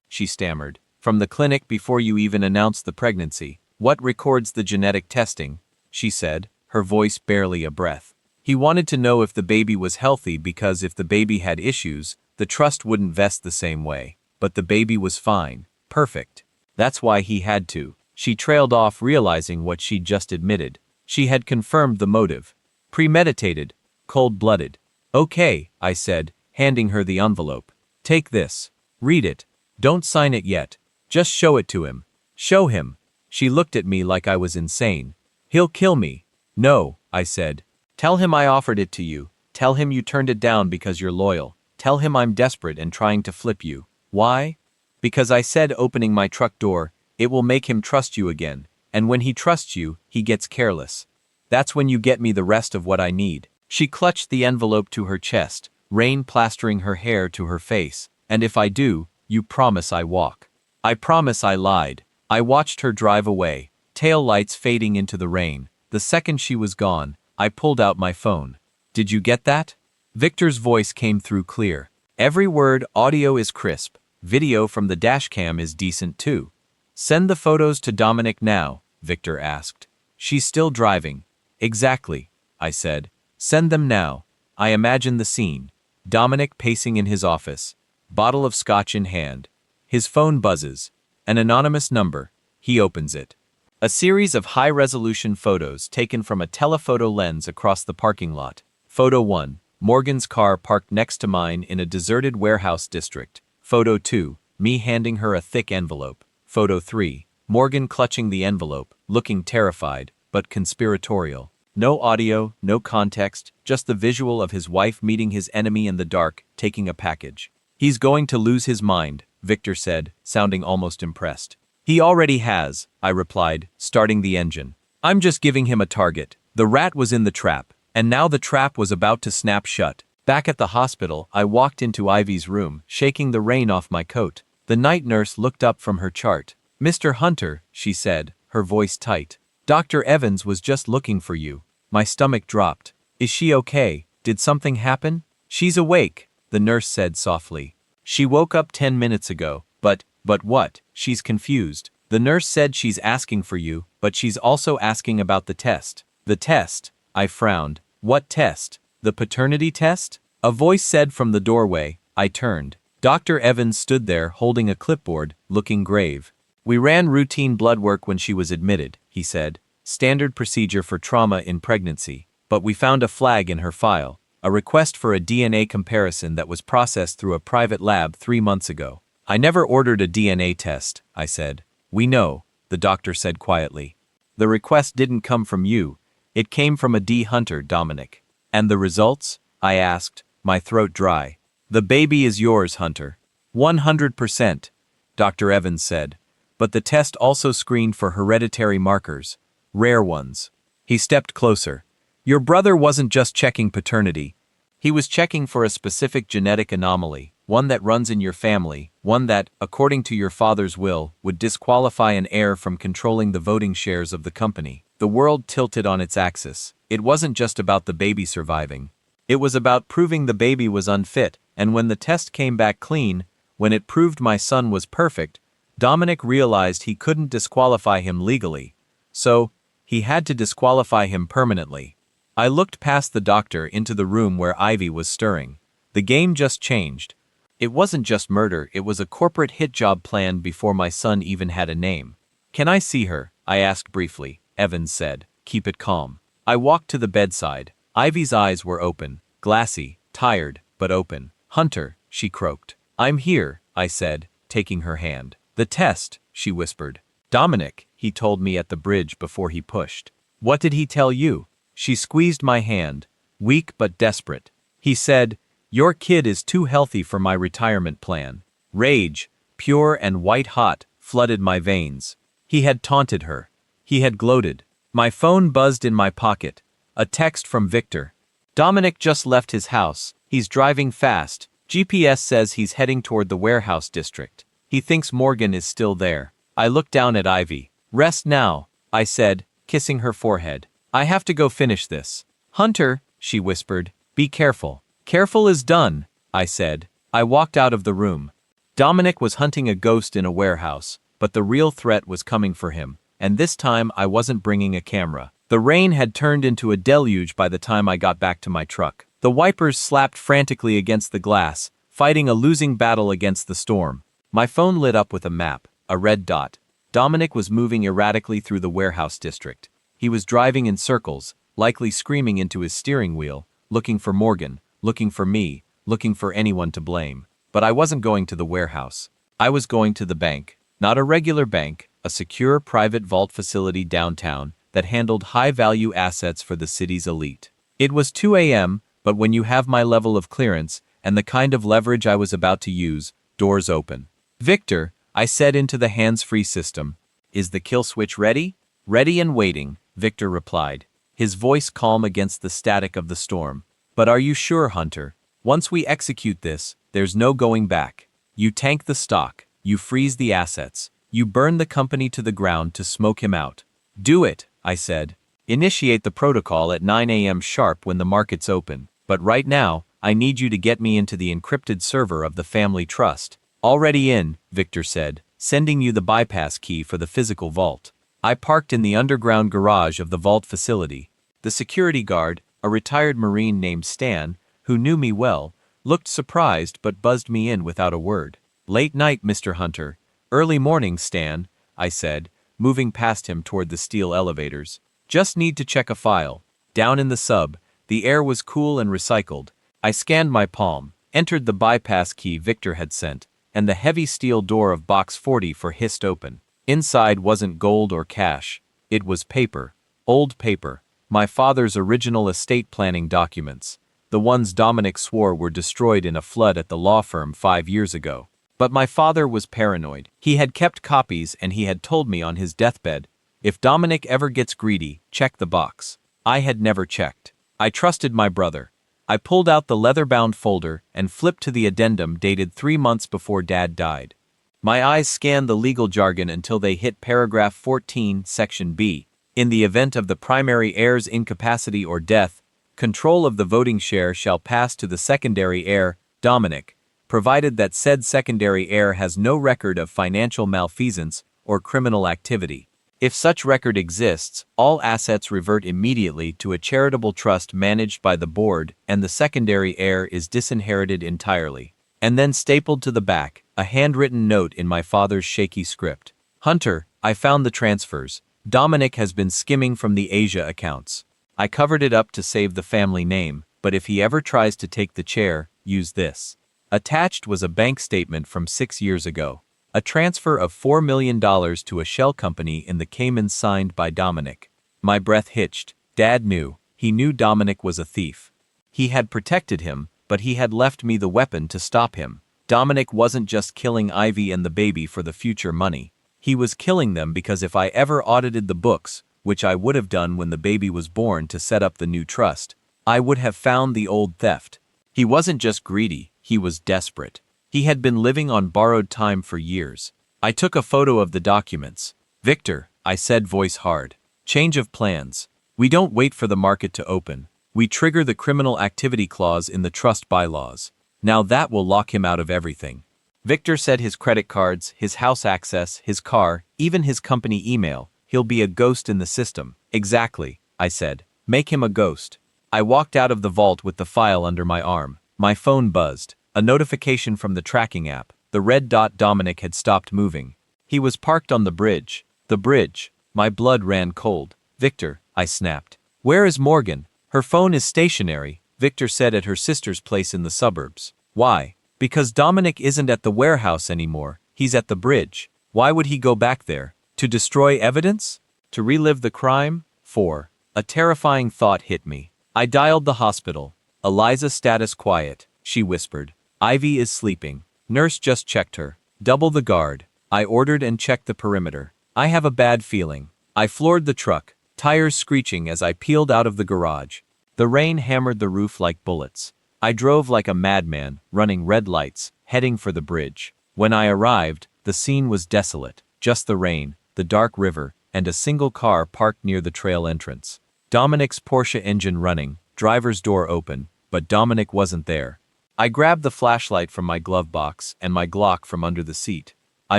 she stammered. "From the clinic before you even announced the pregnancy. What records the genetic testing?" she said, her voice barely a breath. "He wanted to know if the baby was healthy because if the baby had issues, the trust wouldn't vest the same way. But the baby was fine. Perfect. That's why he had to." She trailed off, realizing what she'd just admitted. She had confirmed the motive. Premeditated. Cold-blooded. "Okay," I said, handing her the envelope. "Take this. Read it. Don't sign it yet. Just show it to him." "Show him." She looked at me like I was insane. "He'll kill me." "No," I said. "Tell him I offered it to you. Tell him you turned it down because you're loyal. Tell him I'm desperate and trying to flip you." "Why?" "Because I said, opening my truck door, it will make him trust you again. And when he trusts you, he gets careless. That's when you get me the rest of what I need." She clutched the envelope to her chest, rain plastering her hair to her face. "And if I do, you promise I walk." I promise, I lied. I watched her drive away, tail lights fading into the rain. The second she was gone, I pulled out my phone. "Did you get that?" Victor's voice came through clear. "Every word. Audio is crisp. Video from the dashcam is decent too." "Send the photos to Dominic now," Victor asked. "She's still driving." "Exactly," I said. "Send them now." I imagine the scene. Dominic pacing in his office, bottle of scotch in hand. His phone buzzes. An anonymous number. He opens it. A series of high-resolution photos taken from a telephoto lens across the parking lot. Photo 1. Morgan's car parked next to mine in a deserted warehouse district. Photo 2. Me handing her a thick envelope. Photo 3. Morgan clutching the envelope, looking terrified, but conspiratorial. No audio, no context, just the visual of his wife meeting his enemy in the dark, taking a package. "He's going to lose his mind," Victor said, sounding almost impressed. "He already has," I replied, starting the engine. "I'm just giving him a target. The rat was in the trap, and now the trap was about to snap shut." Back at the hospital, I walked into Ivy's room, shaking the rain off my coat. The night nurse looked up from her chart. "Mr. Hunter," she said, her voice tight. "Dr. Evans was just looking for you." My stomach dropped. "Is she okay?" Did something happen? She's awake, the nurse said softly. She woke up 10 minutes ago, but what? She's confused. The nurse said she's asking for you, but she's also asking about the test. The test? I frowned. What test? The paternity test? A voice said from the doorway. I turned. Dr. Evans stood there holding a clipboard, looking grave. We ran routine blood work when she was admitted, he said. Standard procedure for trauma in pregnancy. But we found a flag in her file, a request for a DNA comparison that was processed through a private lab 3 months ago. I never ordered a DNA test, I said. We know, the doctor said quietly. The request didn't come from you. It came from a D. Hunter, Dominic. And the results? I asked, my throat dry. The baby is yours, Hunter. 100%, Dr. Evans said. But the test also screened for hereditary markers, rare ones. He stepped closer. Your brother wasn't just checking paternity. He was checking for a specific genetic anomaly, one that runs in your family, one that, according to your father's will, would disqualify an heir from controlling the voting shares of the company. The world tilted on its axis. It wasn't just about the baby surviving. It was about proving the baby was unfit, and when the test came back clean, when it proved my son was perfect, Dominic realized he couldn't disqualify him legally. So, he had to disqualify him permanently. I looked past the doctor into the room where Ivy was stirring. The game just changed. It wasn't just murder, it was a corporate hit job planned before my son even had a name. Can I see her? I asked briefly. Evans said, keep it calm. I walked to the bedside. Ivy's eyes were open, glassy, tired, but open. Hunter, she croaked. I'm here, I said, taking her hand. The test, she whispered. Dominic, he told me at the bridge before he pushed. What did he tell you? She squeezed my hand, weak but desperate. He said, your kid is too healthy for my retirement plan. Rage, pure and white-hot, flooded my veins. He had taunted her. He had gloated. My phone buzzed in my pocket. A text from Victor. Dominic just left his house. He's driving fast. GPS says he's heading toward the warehouse district. He thinks Morgan is still there. I looked down at Ivy. Rest now, I said, kissing her forehead. I have to go finish this. Hunter, she whispered, be careful. Careful is done, I said. I walked out of the room. Dominic was hunting a ghost in a warehouse, but the real threat was coming for him, and this time I wasn't bringing a camera. The rain had turned into a deluge by the time I got back to my truck. The wipers slapped frantically against the glass, fighting a losing battle against the storm. My phone lit up with a map, a red dot. Dominic was moving erratically through the warehouse district. He was driving in circles, likely screaming into his steering wheel, looking for Morgan, looking for me, looking for anyone to blame. But I wasn't going to the warehouse. I was going to the bank. Not a regular bank, a secure private vault facility downtown that handled high-value assets for the city's elite. It was 2 a.m., but when you have my level of clearance and the kind of leverage I was about to use, doors open. Victor, I said into the hands-free system. Is the kill switch ready? Ready and waiting, Victor replied, his voice calm against the static of the storm. But are you sure, Hunter? Once we execute this, there's no going back. You tank the stock, you freeze the assets, you burn the company to the ground to smoke him out. Do it, I said. Initiate the protocol at 9 a.m. sharp when the markets open. But right now, I need you to get me into the encrypted server of the family trust. Already in, Victor said, sending you the bypass key for the physical vault. I parked in the underground garage of the vault facility. The security guard, a retired Marine named Stan, who knew me well, looked surprised but buzzed me in without a word. Late night, Mr. Hunter. Early morning, Stan, I said, moving past him toward the steel elevators. Just need to check a file. Down in the sub, the air was cool and recycled. I scanned my palm, entered the bypass key Victor had sent, and the heavy steel door of box 40 for hissed open. Inside wasn't gold or cash. It was paper. Old paper. My father's original estate planning documents. The ones Dominic swore were destroyed in a flood at the law firm 5 years ago. But my father was paranoid. He had kept copies and he had told me on his deathbed, if Dominic ever gets greedy, check the box. I had never checked. I trusted my brother. I pulled out the leather-bound folder and flipped to the addendum dated 3 months before Dad died. My eyes scanned the legal jargon until they hit paragraph 14, section B. In the event of the primary heir's incapacity or death, Control of the voting share shall pass to the secondary heir, Dominic, provided that said secondary heir has no record of financial malfeasance or criminal activity. If such record exists, all assets revert immediately to a charitable trust managed by the board and the secondary heir is disinherited entirely. And then stapled to the back, a handwritten note in my father's shaky script. Hunter, I found the transfers. Dominic has been skimming from the Asia accounts. I covered it up to save the family name, but if he ever tries to take the chair, use this. Attached was a bank statement from 6 years ago. A transfer of $4 million to a shell company in the Caymans signed by Dominic. My breath hitched. Dad knew. He knew Dominic was a thief. He had protected him, but he had left me the weapon to stop him. Dominic wasn't just killing Ivy and the baby for the future money. He was killing them because if I ever audited the books, which I would have done when the baby was born to set up the new trust, I would have found the old theft. He wasn't just greedy, he was desperate. He had been living on borrowed time for years. I took a photo of the documents. Victor, I said, voice hard. Change of plans. We don't wait for the market to open. We trigger the criminal activity clause in the trust bylaws. Now that will lock him out of everything. Victor said his credit cards, his house access, his car, even his company email. He'll be a ghost in the system. Exactly, I said. Make him a ghost. I walked out of the vault with the file under my arm. My phone buzzed. A notification from the tracking app. The red dot. Dominic had stopped moving. He was parked on the bridge. The bridge. My blood ran cold. Victor, I snapped. Where is Morgan? Her phone is stationary, Victor said, at her sister's place in the suburbs. Why? Because Dominic isn't at the warehouse anymore. He's at the bridge. Why would he go back there? To destroy evidence? To relive the crime? 4. A terrifying thought hit me. I dialed the hospital. Eliza, status quiet, she whispered. Ivy is sleeping. Nurse just checked her. Double the guard. I ordered and checked the perimeter. I have a bad feeling. I floored the truck, tires screeching as I peeled out of the garage. The rain hammered the roof like bullets. I drove like a madman, running red lights, heading for the bridge. When I arrived, the scene was desolate. Just the rain, the dark river, and a single car parked near the trail entrance. Dominic's Porsche engine running, driver's door open, but Dominic wasn't there. I grabbed the flashlight from my glove box and my Glock from under the seat. I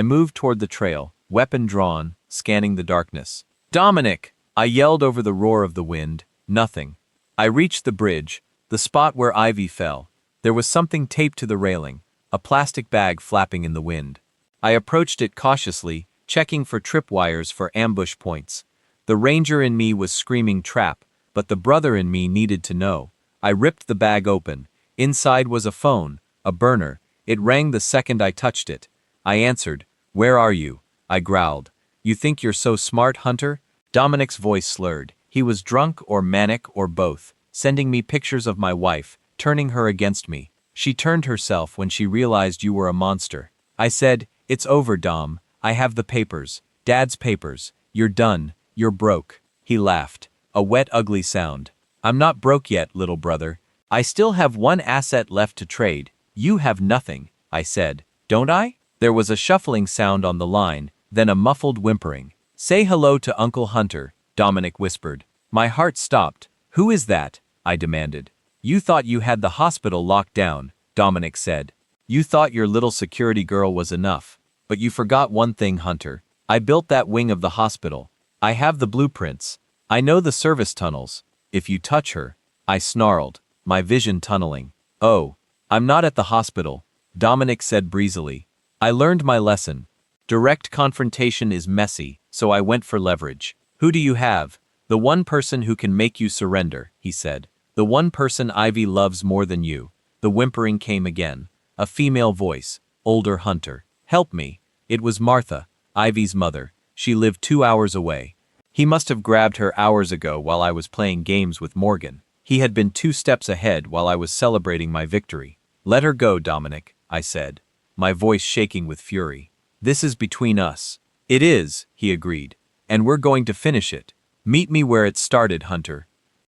moved toward the trail, weapon drawn, scanning the darkness. Dominic! I yelled over the roar of the wind. Nothing. I reached the bridge, the spot where Ivy fell. There was something taped to the railing, a plastic bag flapping in the wind. I approached it cautiously, checking for tripwires for ambush points. The ranger in me was screaming trap, but the brother in me needed to know. I ripped the bag open. Inside was a phone, a burner. It rang the second I touched it. I answered. Where are you? I growled. You think you're so smart, Hunter? Dominic's voice slurred. He was drunk or manic or both, sending me pictures of my wife, turning her against me. She turned herself when she realized you were a monster. I said, it's over, Dom. I have the papers. Dad's papers. You're done. You're broke. He laughed. A wet, ugly sound. I'm not broke yet, little brother. I still have one asset left to trade. You have nothing, I said. Don't I? There was a shuffling sound on the line, then a muffled whimpering. Say hello to Uncle Hunter, Dominic whispered. My heart stopped. Who is that? I demanded. You thought you had the hospital locked down, Dominic said. You thought your little security girl was enough. But you forgot one thing, Hunter. I built that wing of the hospital. I have the blueprints. I know the service tunnels. If you touch her, I snarled, my vision tunneling. Oh, I'm not at the hospital, Dominic said breezily. I learned my lesson. Direct confrontation is messy, so I went for leverage. Who do you have? The one person who can make you surrender, he said. The one person Ivy loves more than you. The whimpering came again. A female voice. Older Hunter. Help me. It was Martha, Ivy's mother. She lived 2 hours away. He must have grabbed her hours ago while I was playing games with Morgan. He had been 2 steps ahead while I was celebrating my victory. Let her go, Dominic, I said, my voice shaking with fury. This is between us. It is, he agreed. And we're going to finish it. Meet me where it started, Hunter.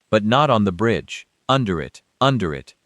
But not on the bridge. Under it,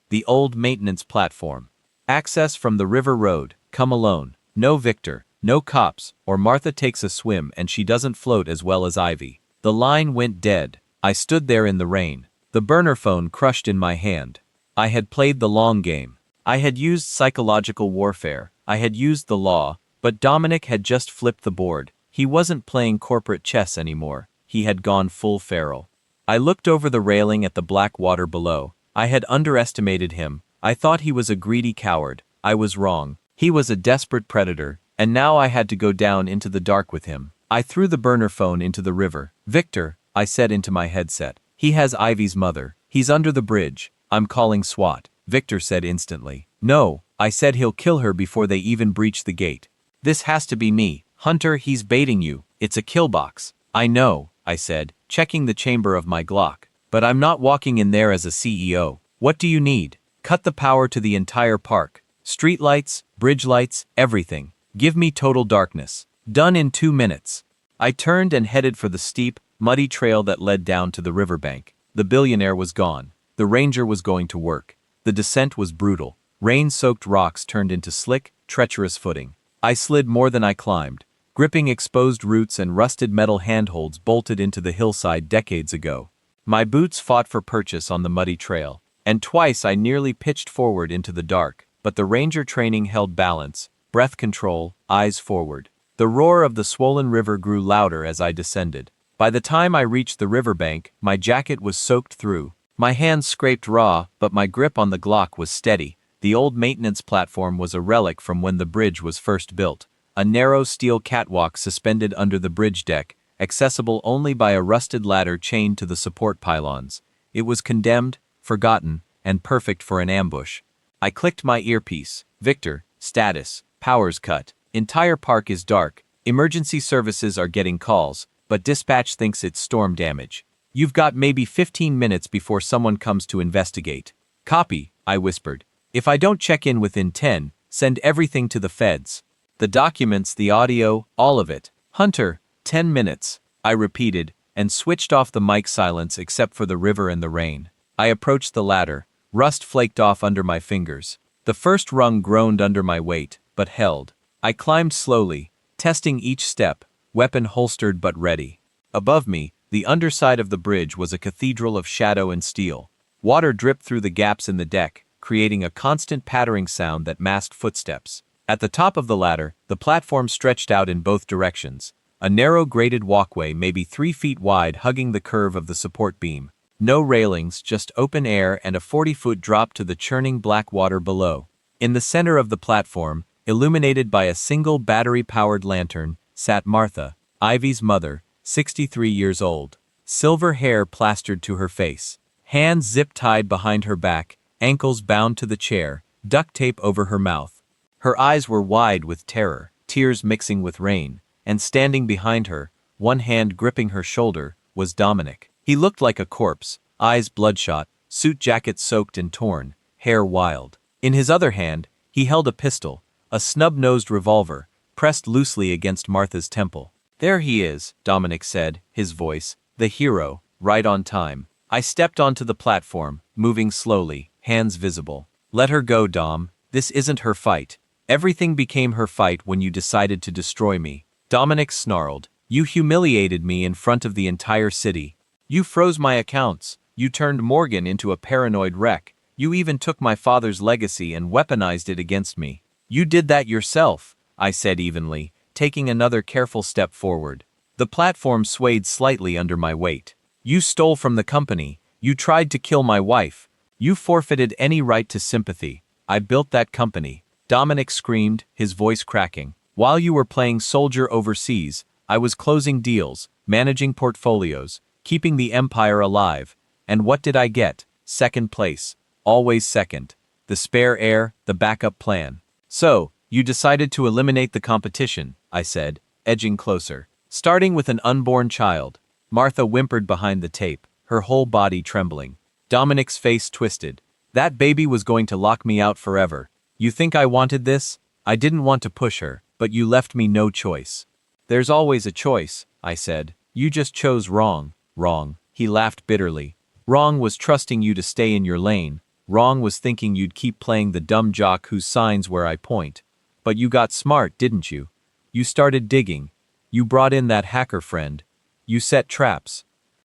the old maintenance platform. Access from the river road. Come alone. No Victor, no cops, or Martha takes a swim and she doesn't float as well as Ivy. The line went dead. I stood there in the rain. The burner phone crushed in my hand. I had played the long game. I had used psychological warfare. I had used the law, but Dominic had just flipped the board. He wasn't playing corporate chess anymore. He had gone full feral. I looked over the railing at the black water below. I had underestimated him. I thought he was a greedy coward. I was wrong. He was a desperate predator, and now I had to go down into the dark with him. I threw the burner phone into the river. "Victor," I said into my headset. "He has Ivy's mother. He's under the bridge. I'm calling SWAT." Victor said instantly. "No," I said, "he'll kill her before they even breach the gate." "This has to be me. Hunter, he's baiting you. It's a kill box." "I know," I said, checking the chamber of my Glock. "But I'm not walking in there as a CEO. What do you need?" "Cut the power to the entire park. Street lights, bridge lights, everything. Give me total darkness. Done in 2 minutes." I turned and headed for the steep, muddy trail that led down to the riverbank. The billionaire was gone. The ranger was going to work. The descent was brutal. Rain-soaked rocks turned into slick, treacherous footing. I slid more than I climbed, gripping exposed roots and rusted metal handholds bolted into the hillside decades ago. My boots fought for purchase on the muddy trail, and twice I nearly pitched forward into the dark, but the ranger training held balance, breath control, eyes forward. The roar of the swollen river grew louder as I descended. By the time I reached the riverbank, my jacket was soaked through. My hands scraped raw, but my grip on the Glock was steady. The old maintenance platform was a relic from when the bridge was first built. A narrow steel catwalk suspended under the bridge deck, accessible only by a rusted ladder chained to the support pylons. It was condemned, forgotten, and perfect for an ambush. I clicked my earpiece. "Victor, status, powers cut. Entire park is dark. Emergency services are getting calls, but dispatch thinks it's storm damage. You've got maybe 15 minutes before someone comes to investigate." "Copy," I whispered. "If I don't check in within 10, send everything to the feds. The documents, the audio, all of it." "Hunter, 10 minutes," I repeated, and switched off the mic silence except for the river and the rain. I approached the ladder. Rust flaked off under my fingers. The first rung groaned under my weight, but held. I climbed slowly, testing each step, weapon holstered but ready. Above me, the underside of the bridge was a cathedral of shadow and steel. Water dripped through the gaps in the deck, creating a constant pattering sound that masked footsteps. At the top of the ladder, the platform stretched out in both directions, a narrow grated walkway maybe 3 feet wide hugging the curve of the support beam. No railings, just open air and a 40-foot drop to the churning black water below. In the center of the platform, illuminated by a single battery-powered lantern, sat Martha, Ivy's mother, 63 years old. Silver hair plastered to her face, hands zip-tied behind her back, ankles bound to the chair, duct tape over her mouth. Her eyes were wide with terror, tears mixing with rain, and standing behind her, one hand gripping her shoulder, was Dominic. He looked like a corpse, eyes bloodshot, suit jacket soaked and torn, hair wild. In his other hand, he held a pistol, a snub-nosed revolver, pressed loosely against Martha's temple. "There he is," Dominic said, his voice, the hero, right on time. I stepped onto the platform, moving slowly, hands visible. "Let her go, Dom. This isn't her fight. Everything became her fight when you decided to destroy me." Dominic snarled. "You humiliated me in front of the entire city. You froze my accounts. You turned Morgan into a paranoid wreck. You even took my father's legacy and weaponized it against me." "You did that yourself," I said evenly, taking another careful step forward. The platform swayed slightly under my weight. "You stole from the company. You tried to kill my wife. You forfeited any right to sympathy. I built that company." Dominic screamed, his voice cracking. "While you were playing soldier overseas, I was closing deals, managing portfolios, keeping the empire alive. And what did I get? Second place. Always second. The spare air, the backup plan. So, you decided to eliminate the competition," I said, edging closer. "Starting with an unborn child." Martha whimpered behind the tape, her whole body trembling. Dominic's face twisted. "That baby was going to lock me out forever. You think I wanted this? I didn't want to push her, but you left me no choice." "There's always a choice," I said. "You just chose wrong." "Wrong." He laughed bitterly. "Wrong was trusting you to stay in your lane. Wrong was thinking you'd keep playing the dumb jock whose signs where I point. But you got smart, didn't you? You started digging. You brought in that hacker friend. You set traps.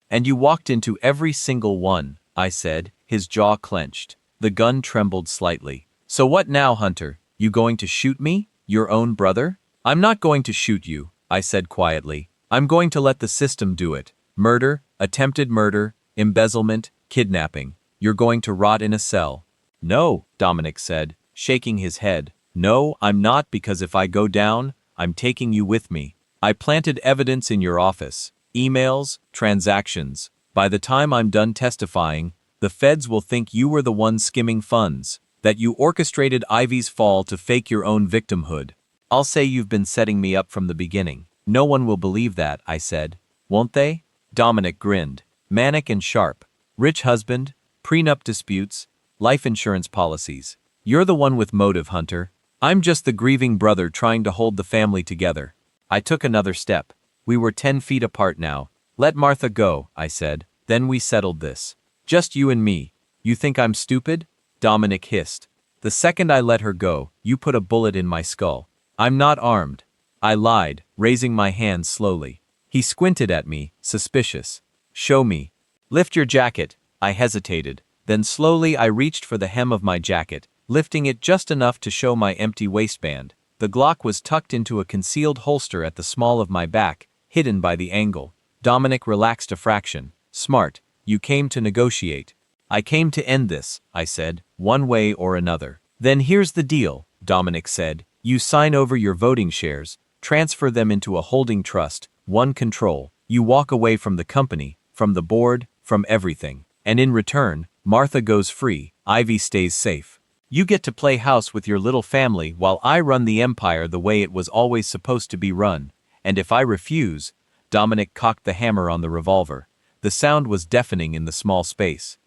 And you walked into every single one. I said, his jaw clenched. The gun trembled slightly. So what now, Hunter? You going to shoot me? Your own brother? I'm not going to shoot you, I said quietly. I'm going to let the system do it. Murder, attempted murder, embezzlement, kidnapping. You're going to rot in a cell. No, Dominic said, shaking his head. No, I'm not, because if I go down, I'm taking you with me. I planted evidence in your office. Emails, transactions. By the time I'm done testifying, the feds will think you were the one skimming funds, that you orchestrated Ivy's fall to fake your own victimhood. I'll say you've been setting me up from the beginning. No one will believe that, I said. Won't they? Dominic grinned. Manic and sharp. Rich husband, prenup disputes, life insurance policies. You're the one with motive, Hunter. I'm just the grieving brother trying to hold the family together. I took another step. We were 10 feet apart now. Let Martha go, I said. Then we settled this. Just you and me. You think I'm stupid? Dominic hissed. The second I let her go, you put a bullet in my skull. I'm not armed. I lied, raising my hand slowly. He squinted at me, suspicious. Show me. Lift your jacket. I hesitated. Then slowly I reached for the hem of my jacket, lifting it just enough to show my empty waistband. The Glock was tucked into a concealed holster at the small of my back, hidden by the angle. Dominic relaxed a fraction. Smart. You came to negotiate. I came to end this, I said, one way or another. Then here's the deal, Dominic said. You sign over your voting shares, transfer them into a holding trust, one control. You walk away from the company, from the board, from everything. And in return, Martha goes free, Ivy stays safe. You get to play house with your little family while I run the empire the way it was always supposed to be run. And if I refuse, Dominic cocked the hammer on the revolver. The sound was deafening in the small space.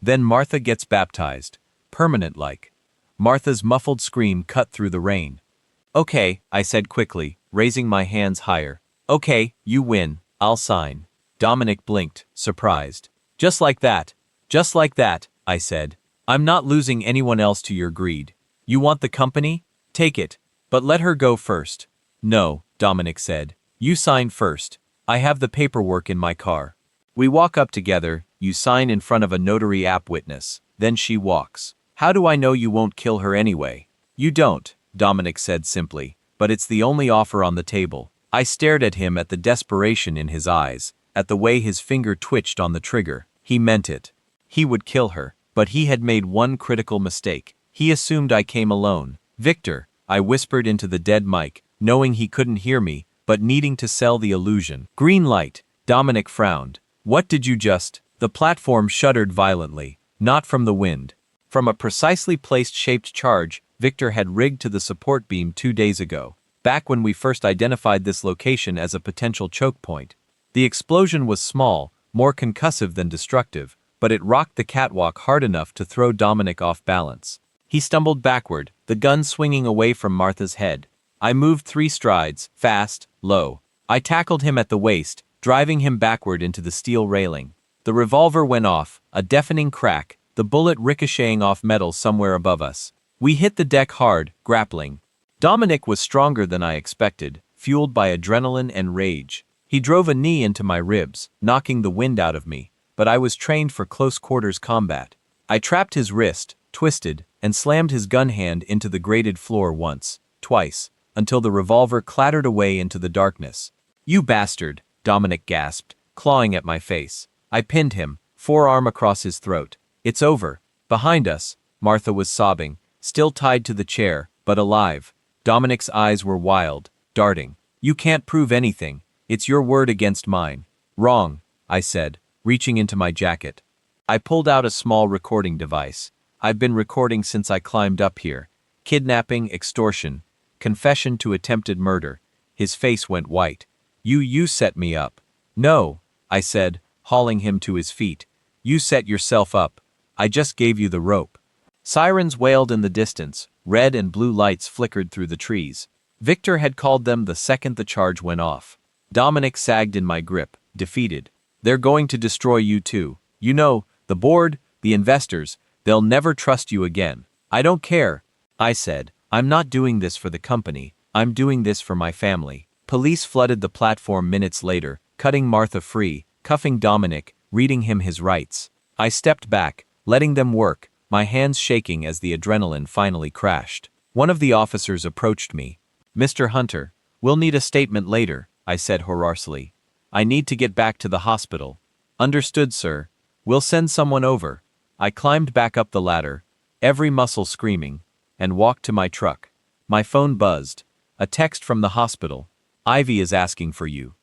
Then Martha gets baptized, permanent-like. Martha's muffled scream cut through the rain. Okay, I said quickly, raising my hands higher. Okay, you win, I'll sign. Dominic blinked, surprised. Just like that, I said. I'm not losing anyone else to your greed. You want the company? Take it, but let her go first. No, Dominic said. You sign first. I have the paperwork in my car. We walk up together, you sign in front of a notary app witness. Then she walks. How do I know you won't kill her anyway? You don't, Dominic said simply, but it's the only offer on the table. I stared at him at the desperation in his eyes, at the way his finger twitched on the trigger. He meant it. He would kill her, but he had made one critical mistake. He assumed I came alone. Victor, I whispered into the dead mic, knowing he couldn't hear me, but needing to sell the illusion. Green light. Dominic frowned. What did you just? The platform shuddered violently, not from the wind. From a precisely placed shaped charge Victor had rigged to the support beam 2 days ago, back when we first identified this location as a potential choke point. The explosion was small, more concussive than destructive, but it rocked the catwalk hard enough to throw Dominic off balance. He stumbled backward, the gun swinging away from Martha's head. I moved 3 strides, fast, low. I tackled him at the waist, driving him backward into the steel railing. The revolver went off, a deafening crack, the bullet ricocheting off metal somewhere above us. We hit the deck hard, grappling. Dominic was stronger than I expected, fueled by adrenaline and rage. He drove a knee into my ribs, knocking the wind out of me, but I was trained for close quarters combat. I trapped his wrist, twisted, and slammed his gun hand into the grated floor once, twice, until the revolver clattered away into the darkness. You bastard, Dominic gasped, clawing at my face. I pinned him, forearm across his throat. It's over. Behind us, Martha was sobbing, still tied to the chair, but alive. Dominic's eyes were wild, darting. You can't prove anything. It's your word against mine. Wrong, I said, reaching into my jacket. I pulled out a small recording device. I've been recording since I climbed up here. Kidnapping, extortion, confession to attempted murder. His face went white. You set me up. No, I said, hauling him to his feet. You set yourself up. I just gave you the rope. Sirens wailed in the distance. Red and blue lights flickered through the trees. Victor had called them the second the charge went off. Dominic sagged in my grip, defeated. They're going to destroy you too. You know, the board, the investors, they'll never trust you again. I don't care, I said. I'm not doing this for the company. I'm doing this for my family. Police flooded the platform minutes later, cutting Martha free, cuffing Dominic, reading him his rights. I stepped back, letting them work, my hands shaking as the adrenaline finally crashed. One of the officers approached me. "Mr. Hunter, we'll need a statement later," I said hoarsely. "I need to get back to the hospital." "Understood, sir. We'll send someone over." I climbed back up the ladder, every muscle screaming, and walked to my truck. My phone buzzed. A text from the hospital. "Ivy is asking for you.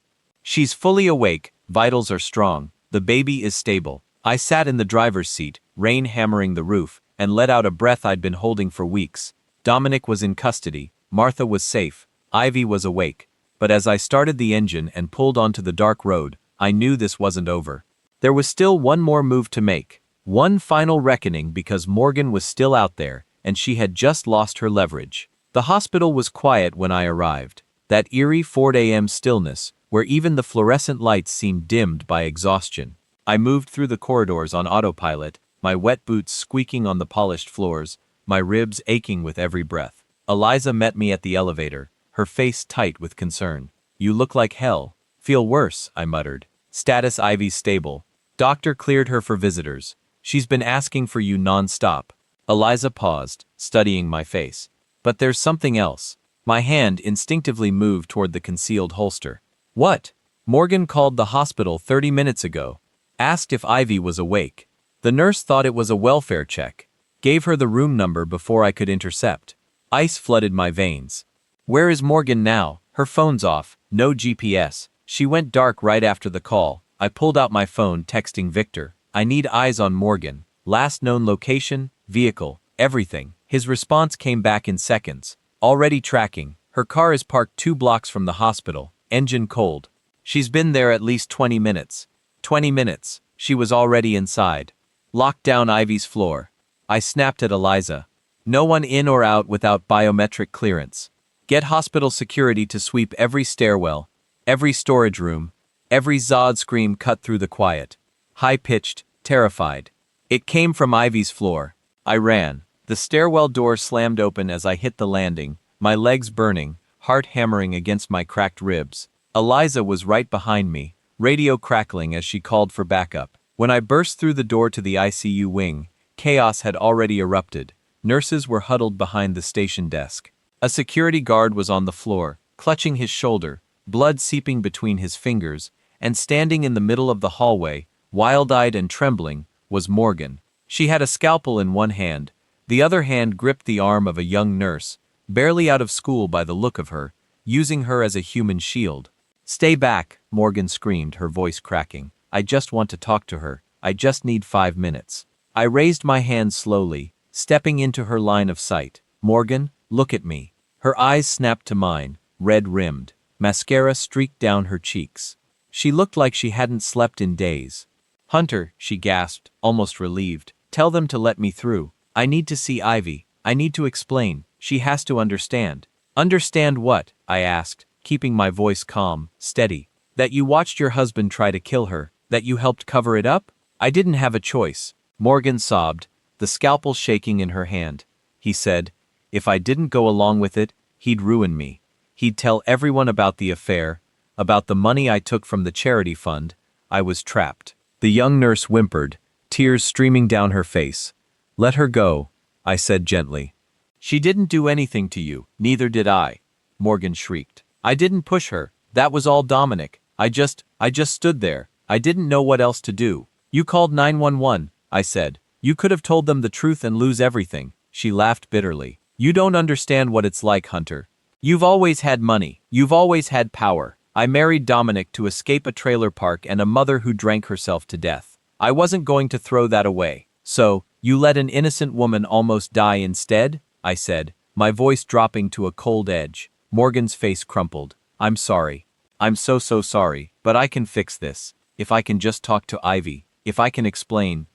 She's fully awake, vitals are strong, the baby is stable." I sat in the driver's seat, rain hammering the roof, and let out a breath I'd been holding for weeks. Dominic was in custody, Martha was safe, Ivy was awake. But as I started the engine and pulled onto the dark road, I knew this wasn't over. There was still one more move to make. One final reckoning because Morgan was still out there, and she had just lost her leverage. The hospital was quiet when I arrived. That eerie 4 a.m. stillness, where even the fluorescent lights seemed dimmed by exhaustion. I moved through the corridors on autopilot, my wet boots squeaking on the polished floors, my ribs aching with every breath. Eliza met me at the elevator, her face tight with concern. "You look like hell." "Feel worse," I muttered. "Status Ivy's stable. Doctor cleared her for visitors. She's been asking for you non-stop." Eliza paused, studying my face. "But there's something else." My hand instinctively moved toward the concealed holster. "What?" "Morgan called the hospital 30 minutes ago. Asked if Ivy was awake. The nurse thought it was a welfare check. Gave her the room number before I could intercept." Ice flooded my veins. "Where is Morgan now?" "Her phone's off, no GPS. She went dark right after the call." I pulled out my phone, texting Victor. "I need eyes on Morgan. Last known location, vehicle, everything." His response came back in seconds. "Already tracking. Her car is parked 2 blocks from the hospital, engine cold. She's been there at least 20 minutes. 20 minutes. She was already inside. Locked down Ivy's floor." I snapped at Eliza. "No one in or out without biometric clearance. Get hospital security to sweep every stairwell, every storage room." Every Zod scream cut through the quiet. High-pitched, terrified. It came from Ivy's floor. I ran. The stairwell door slammed open as I hit the landing, my legs burning, heart hammering against my cracked ribs. Eliza was right behind me, radio crackling as she called for backup. When I burst through the door to the ICU wing, chaos had already erupted. Nurses were huddled behind the station desk. A security guard was on the floor, clutching his shoulder, blood seeping between his fingers, and standing in the middle of the hallway, wild-eyed and trembling, was Morgan. She had a scalpel in one hand. The other hand gripped the arm of a young nurse, barely out of school by the look of her, using her as a human shield. "Stay back," Morgan screamed, her voice cracking. "I just want to talk to her. I just need 5 minutes." I raised my hand slowly, stepping into her line of sight. "Morgan, look at me." Her eyes snapped to mine, red-rimmed. Mascara streaked down her cheeks. She looked like she hadn't slept in days. "Hunter," she gasped, almost relieved. "Tell them to let me through. I need to see Ivy. I need to explain. She has to understand." "Understand what?" I asked, keeping my voice calm, steady. "That you watched your husband try to kill her, that you helped cover it up?" "I didn't have a choice." Morgan sobbed, the scalpel shaking in her hand. He said, "If I didn't go along with it, he'd ruin me. He'd tell everyone about the affair, about the money I took from the charity fund. I was trapped." The young nurse whimpered, tears streaming down her face. "Let her go," I said gently. "She didn't do anything to you, neither did I," Morgan shrieked. "I didn't push her, that was all Dominic. I just stood there. I didn't know what else to do." "You called 911, I said. "You could have told them the truth and lose everything." She laughed bitterly. "You don't understand what it's like, Hunter. You've always had money. You've always had power. I married Dominic to escape a trailer park and a mother who drank herself to death. I wasn't going to throw that away. So, you let an innocent woman almost die instead?" I said, my voice dropping to a cold edge. Morgan's face crumpled. "I'm sorry. I'm so sorry, but I can fix this. If I can just talk to Ivy. If I can explain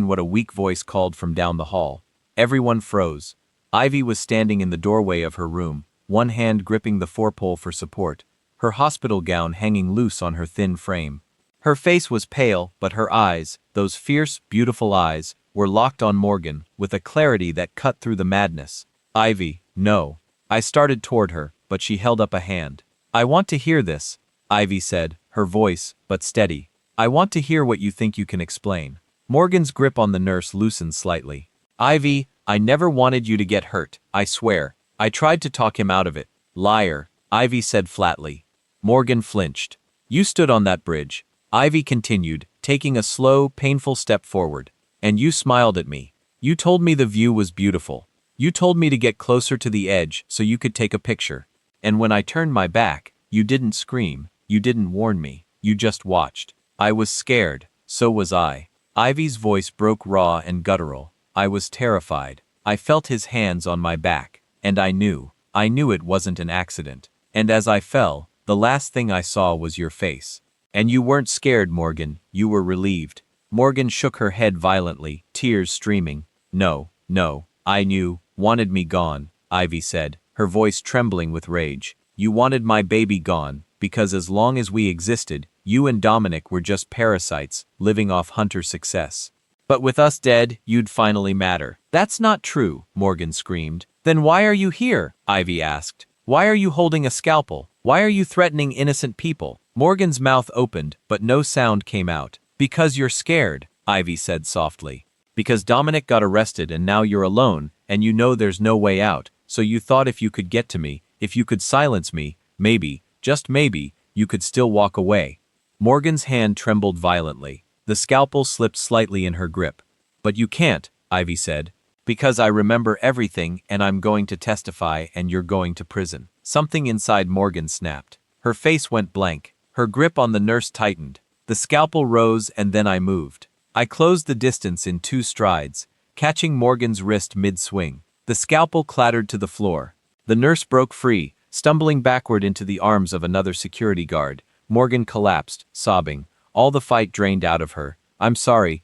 what a weak voice called from down the hall." Everyone froze. Ivy was standing in the doorway of her room, one hand gripping the four-pole for support, her hospital gown hanging loose on her thin frame. Her face was pale, but her eyes, those fierce, beautiful eyes, were locked on Morgan, with a clarity that cut through the madness. "Ivy, no." I started toward her, but she held up a hand. "I want to hear this," Ivy said, her voice, but steady. "I want to hear what you think you can explain." Morgan's grip on the nurse loosened slightly. Ivy, I never wanted you to get hurt, I swear. I tried to talk him out of it. Liar, Ivy said flatly. Morgan flinched. You stood on that bridge. Ivy continued, taking a slow, painful step forward. And you smiled at me. You told me the view was beautiful. You told me to get closer to the edge so you could take a picture. And when I turned my back, you didn't scream, you didn't warn me, you just watched. I was scared, so was I. Ivy's voice broke raw and guttural. I was terrified. I felt his hands on my back, and I knew it wasn't an accident. And as I fell, the last thing I saw was your face. And you weren't scared, Morgan, you were relieved. Morgan shook her head violently, tears streaming. No, I knew, wanted me gone, Ivy said, her voice trembling with rage. You wanted my baby gone, because as long as we existed, you and Dominic were just parasites, living off Hunter's success. But with us dead, you'd finally matter. That's not true, Morgan screamed. Then why are you here? Ivy asked. Why are you holding a scalpel? Why are you threatening innocent people? Morgan's mouth opened, but no sound came out. Because you're scared, Ivy said softly. Because Dominic got arrested and now you're alone, and you know there's no way out, so you thought if you could get to me, if you could silence me, maybe, just maybe, you could still walk away. Morgan's hand trembled violently. The scalpel slipped slightly in her grip. But you can't, Ivy said. Because I remember everything and I'm going to testify and you're going to prison. Something inside Morgan snapped. Her face went blank. Her grip on the nurse tightened. The scalpel rose and then I moved. I closed the distance in 2 strides, catching Morgan's wrist mid-swing. The scalpel clattered to the floor. The nurse broke free, stumbling backward into the arms of another security guard. Morgan collapsed, sobbing. All the fight drained out of her. I'm sorry.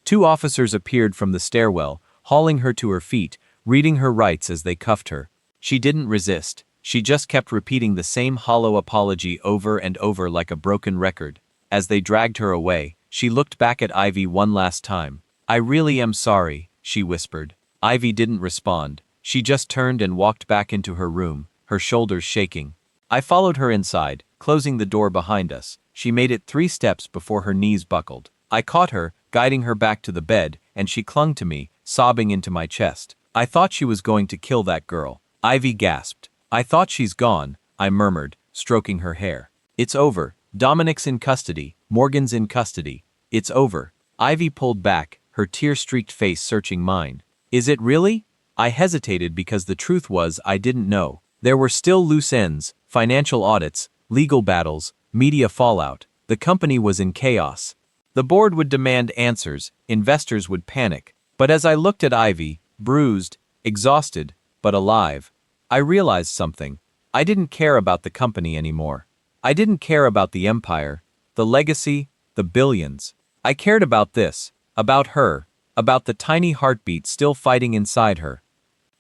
2 officers appeared from the stairwell, hauling her to her feet, reading her rights as they cuffed her. She didn't resist. She just kept repeating the same hollow apology over and over like a broken record. As they dragged her away, she looked back at Ivy one last time. I really am sorry, she whispered. Ivy didn't respond. She just turned and walked back into her room, her shoulders shaking. I followed her inside, closing the door behind us. She made it 3 steps before her knees buckled. I caught her, guiding her back to the bed, and she clung to me, sobbing into my chest. I thought she was going to kill that girl. Ivy gasped. I thought she's gone, I murmured, stroking her hair. It's over. Dominic's in custody. Morgan's in custody. It's over. Ivy pulled back, her tear-streaked face searching mine. Is it really? I hesitated because the truth was I didn't know. There were still loose ends, financial audits, legal battles, media fallout. The company was in chaos. The board would demand answers, investors would panic. But as I looked at Ivy, bruised, exhausted, but alive, I realized something. I didn't care about the company anymore. I didn't care about the empire, the legacy, the billions. I cared about this, about her, about the tiny heartbeat still fighting inside her.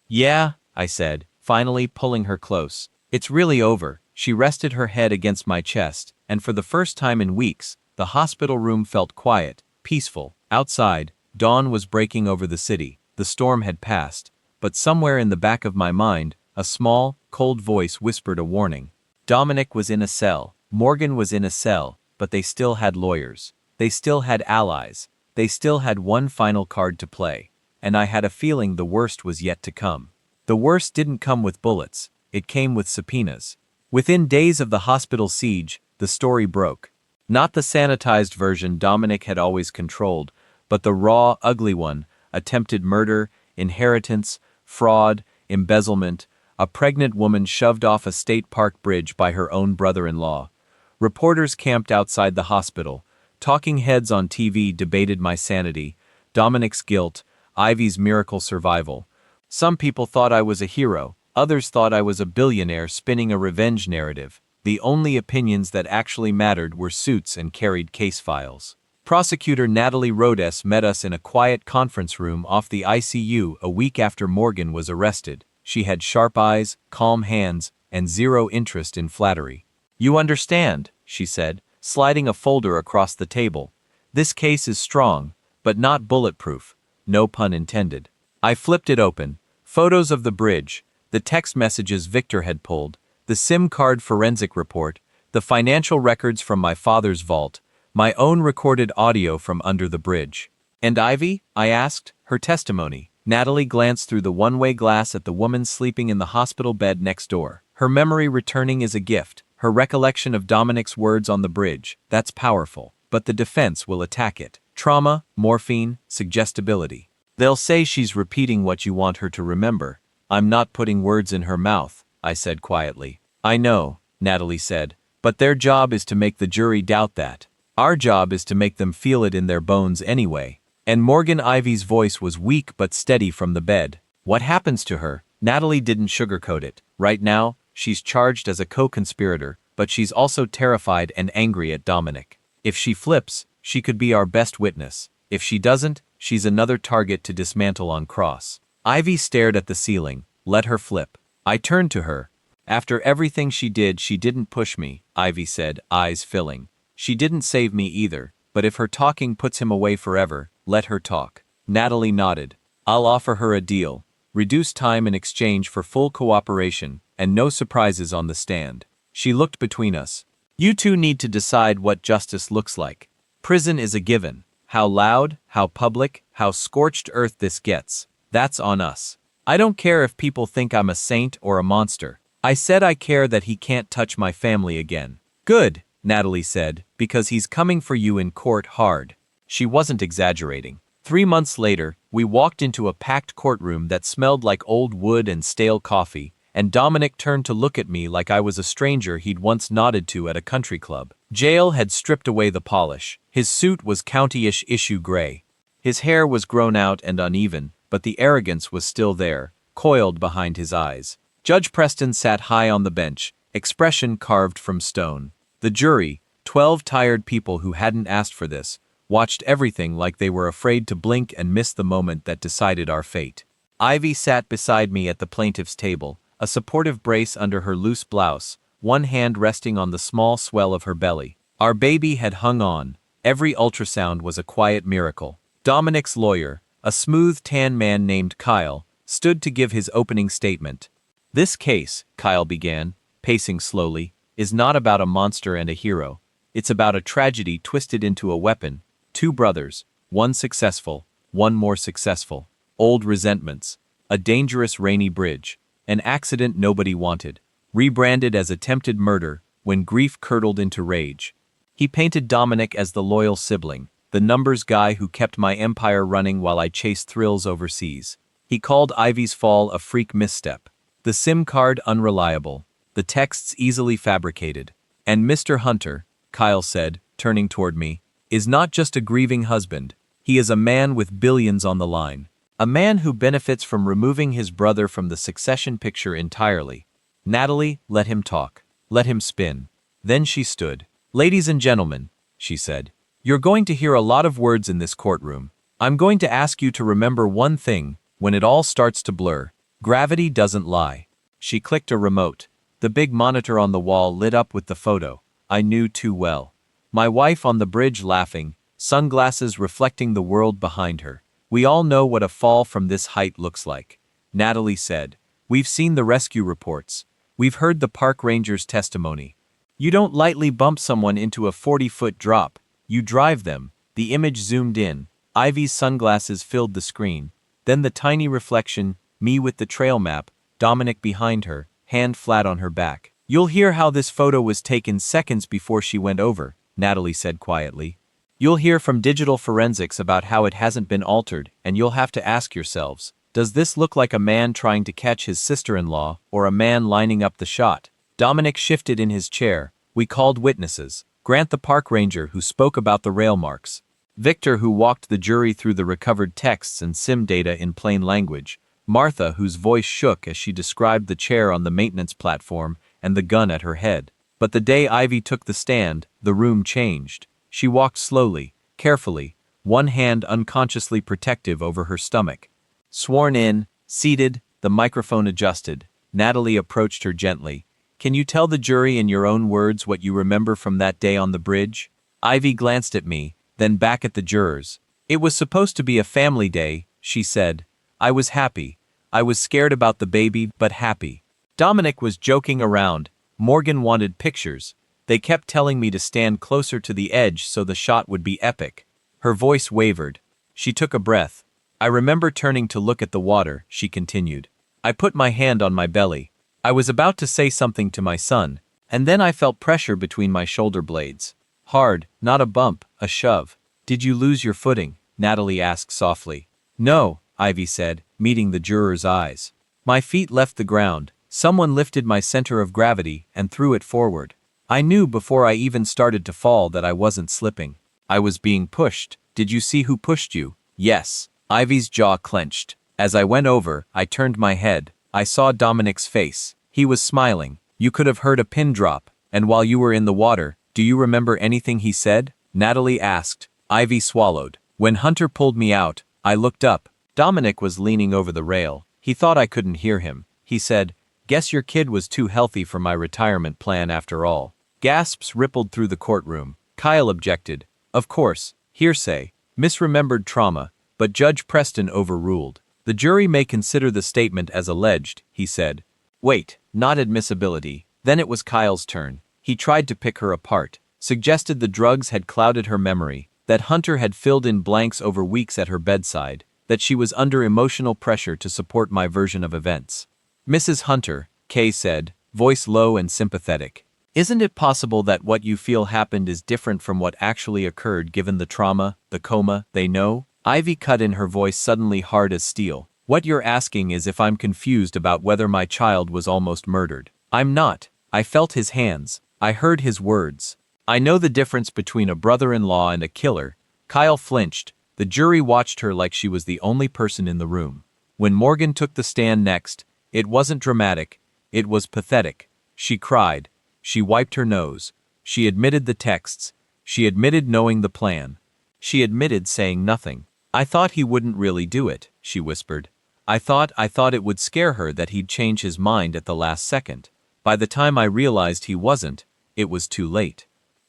Yeah, I said, finally pulling her close. It's really over. She rested her head against my chest, and for the first time in weeks, the hospital room felt quiet, peaceful. Outside, dawn was breaking over the city. The storm had passed, but somewhere in the back of my mind, a small, cold voice whispered a warning. Dominic was in a cell. Morgan was in a cell, but they still had lawyers. They still had allies. They still had one final card to play. And I had a feeling the worst was yet to come. The worst didn't come with bullets. It came with subpoenas. Within days of the hospital siege, the story broke. Not the sanitized version Dominic had always controlled, but the raw, ugly one: attempted murder, inheritance, fraud, embezzlement, a pregnant woman shoved off a state park bridge by her own brother-in-law. Reporters camped outside the hospital. Talking heads on TV debated my sanity, Dominic's guilt, Ivy's miracle survival. Some people thought I was a hero. Others thought I was a billionaire spinning a revenge narrative. The only opinions that actually mattered were suits and carried case files. Prosecutor Natalie Rhodes met us in a quiet conference room off the ICU a week after Morgan was arrested. She had sharp eyes, calm hands, and zero interest in flattery. You understand, she said, sliding a folder across the table. This case is strong, but not bulletproof. No pun intended. I flipped it open. Photos of the bridge, the text messages Victor had pulled, the SIM card forensic report, the financial records from my father's vault, My own recorded audio from under the bridge. And Ivy? I asked. Her testimony. Natalie glanced through the one-way glass at the woman sleeping in the hospital bed next door. Her memory returning is a gift. Her recollection of Dominic's words on the bridge. That's powerful. But the defense will attack it. Trauma, morphine, suggestibility. They'll say she's repeating what you want her to remember. I'm not putting words in her mouth, I said quietly. I know, Natalie said, but their job is to make the jury doubt that. Our job is to make them feel it in their bones anyway. And Morgan Ivy's voice was weak but steady from the bed. What happens to her? Natalie didn't sugarcoat it. Right now, she's charged as a co-conspirator, but she's also terrified and angry at Dominic. If she flips, she could be our best witness. If she doesn't, she's another target to dismantle on cross. Ivy stared at the ceiling. Let her flip. I turned to her. After everything she didn't push me, Ivy said, eyes filling. She didn't save me either, but if her talking puts him away forever, let her talk. Natalie nodded. I'll offer her a deal. Reduced time in exchange for full cooperation, and no surprises on the stand. She looked between us. You two need to decide what justice looks like. Prison is a given. How loud, how public, how scorched earth this gets. That's on us. I don't care if people think I'm a saint or a monster. I said I care that he can't touch my family again. Good, Natalie said, because he's coming for you in court hard. She wasn't exaggerating. 3 months later, we walked into a packed courtroom that smelled like old wood and stale coffee, and Dominic turned to look at me like I was a stranger he'd once nodded to at a country club. Jail had stripped away the polish. His suit was county-ish issue gray. His hair was grown out and uneven, but the arrogance was still there, coiled behind his eyes. Judge Preston sat high on the bench, expression carved from stone. The jury, 12 tired people who hadn't asked for this, watched everything like they were afraid to blink and miss the moment that decided our fate. Ivy sat beside me at the plaintiff's table, a supportive brace under her loose blouse, one hand resting on the small swell of her belly. Our baby had hung on. Every ultrasound was a quiet miracle. Dominic's lawyer, a smooth tan man named Kyle, stood to give his opening statement. This case, Kyle began, pacing slowly, is not about a monster and a hero. It's about a tragedy twisted into a weapon. 2 brothers, one successful, one more successful. Old resentments. A dangerous rainy bridge. An accident nobody wanted. Rebranded as attempted murder when grief curdled into rage. He painted Dominic as the loyal sibling, the numbers guy who kept my empire running while I chased thrills overseas. He called Ivy's fall a freak misstep. The SIM card unreliable. The texts easily fabricated. And Mr. Hunter, Kyle said, turning toward me, is not just a grieving husband. He is a man with billions on the line. A man who benefits from removing his brother from the succession picture entirely. Natalie, let him talk. Let him spin. Then she stood. Ladies and gentlemen, she said, you're going to hear a lot of words in this courtroom. I'm going to ask you to remember one thing when it all starts to blur. Gravity doesn't lie. She clicked a remote. The big monitor on the wall lit up with the photo. I knew too well. My wife on the bridge laughing, sunglasses reflecting the world behind her. We all know what a fall from this height looks like. Natalie said, we've seen the rescue reports. We've heard the park ranger's testimony. You don't lightly bump someone into a 40-foot drop. You drive them. The image zoomed in. Ivy's sunglasses filled the screen. Then the tiny reflection, me with the trail map, Dominic behind her, hand flat on her back. You'll hear how this photo was taken seconds before she went over, Natalie said quietly. You'll hear from digital forensics about how it hasn't been altered, and you'll have to ask yourselves, does this look like a man trying to catch his sister-in-law, or a man lining up the shot? Dominic shifted in his chair. We called witnesses. Grant the park ranger who spoke about the rail marks. Victor who walked the jury through the recovered texts and SIM data in plain language. Martha whose voice shook as she described the chair on the maintenance platform and the gun at her head. But the day Ivy took the stand, the room changed. She walked slowly, carefully, one hand unconsciously protective over her stomach. Sworn in, seated, the microphone adjusted. Natalie approached her gently. Can you tell the jury in your own words what you remember from that day on the bridge? Ivy glanced at me, then back at the jurors. It was supposed to be a family day, she said. I was happy. I was scared about the baby, but happy. Dominic was joking around. Morgan wanted pictures. They kept telling me to stand closer to the edge so the shot would be epic. Her voice wavered. She took a breath. I remember turning to look at the water, she continued. I put my hand on my belly. I was about to say something to my son, and then I felt pressure between my shoulder blades. Hard, not a bump, a shove. Did you lose your footing? Natalie asked softly. No, Ivy said, meeting the juror's eyes. My feet left the ground. Someone lifted my center of gravity and threw it forward. I knew before I even started to fall that I wasn't slipping. I was being pushed. Did you see who pushed you? Yes. Ivy's jaw clenched. As I went over, I turned my head. I saw Dominic's face. He was smiling. You could have heard a pin drop. And while you were in the water, do you remember anything he said? Natalie asked. Ivy swallowed. When Hunter pulled me out, I looked up. Dominic was leaning over the rail. He thought I couldn't hear him. He said, "Guess your kid was too healthy for my retirement plan after all." Gasps rippled through the courtroom. Kyle objected. Of course, hearsay, misremembered trauma, but Judge Preston overruled. The jury may consider the statement as alleged, he said. Wait, not admissibility. Then it was Kyle's turn. He tried to pick her apart, suggested the drugs had clouded her memory, that Hunter had filled in blanks over weeks at her bedside, that she was under emotional pressure to support my version of events. Mrs. Hunter, Kay said, voice low and sympathetic. Isn't it possible that what you feel happened is different from what actually occurred given the trauma, the coma, they know? Ivy cut in, her voice suddenly hard as steel. What you're asking is if I'm confused about whether my child was almost murdered. I'm not. I felt his hands. I heard his words. I know the difference between a brother-in-law and a killer. Kyle flinched. The jury watched her like she was the only person in the room. When Morgan took the stand next, it wasn't dramatic. It was pathetic. She cried. She wiped her nose. She admitted the texts. She admitted knowing the plan. She admitted saying nothing. I thought he wouldn't really do it, she whispered. I thought it would scare her that he'd change his mind at the last second. By the time I realized he wasn't, it was too late.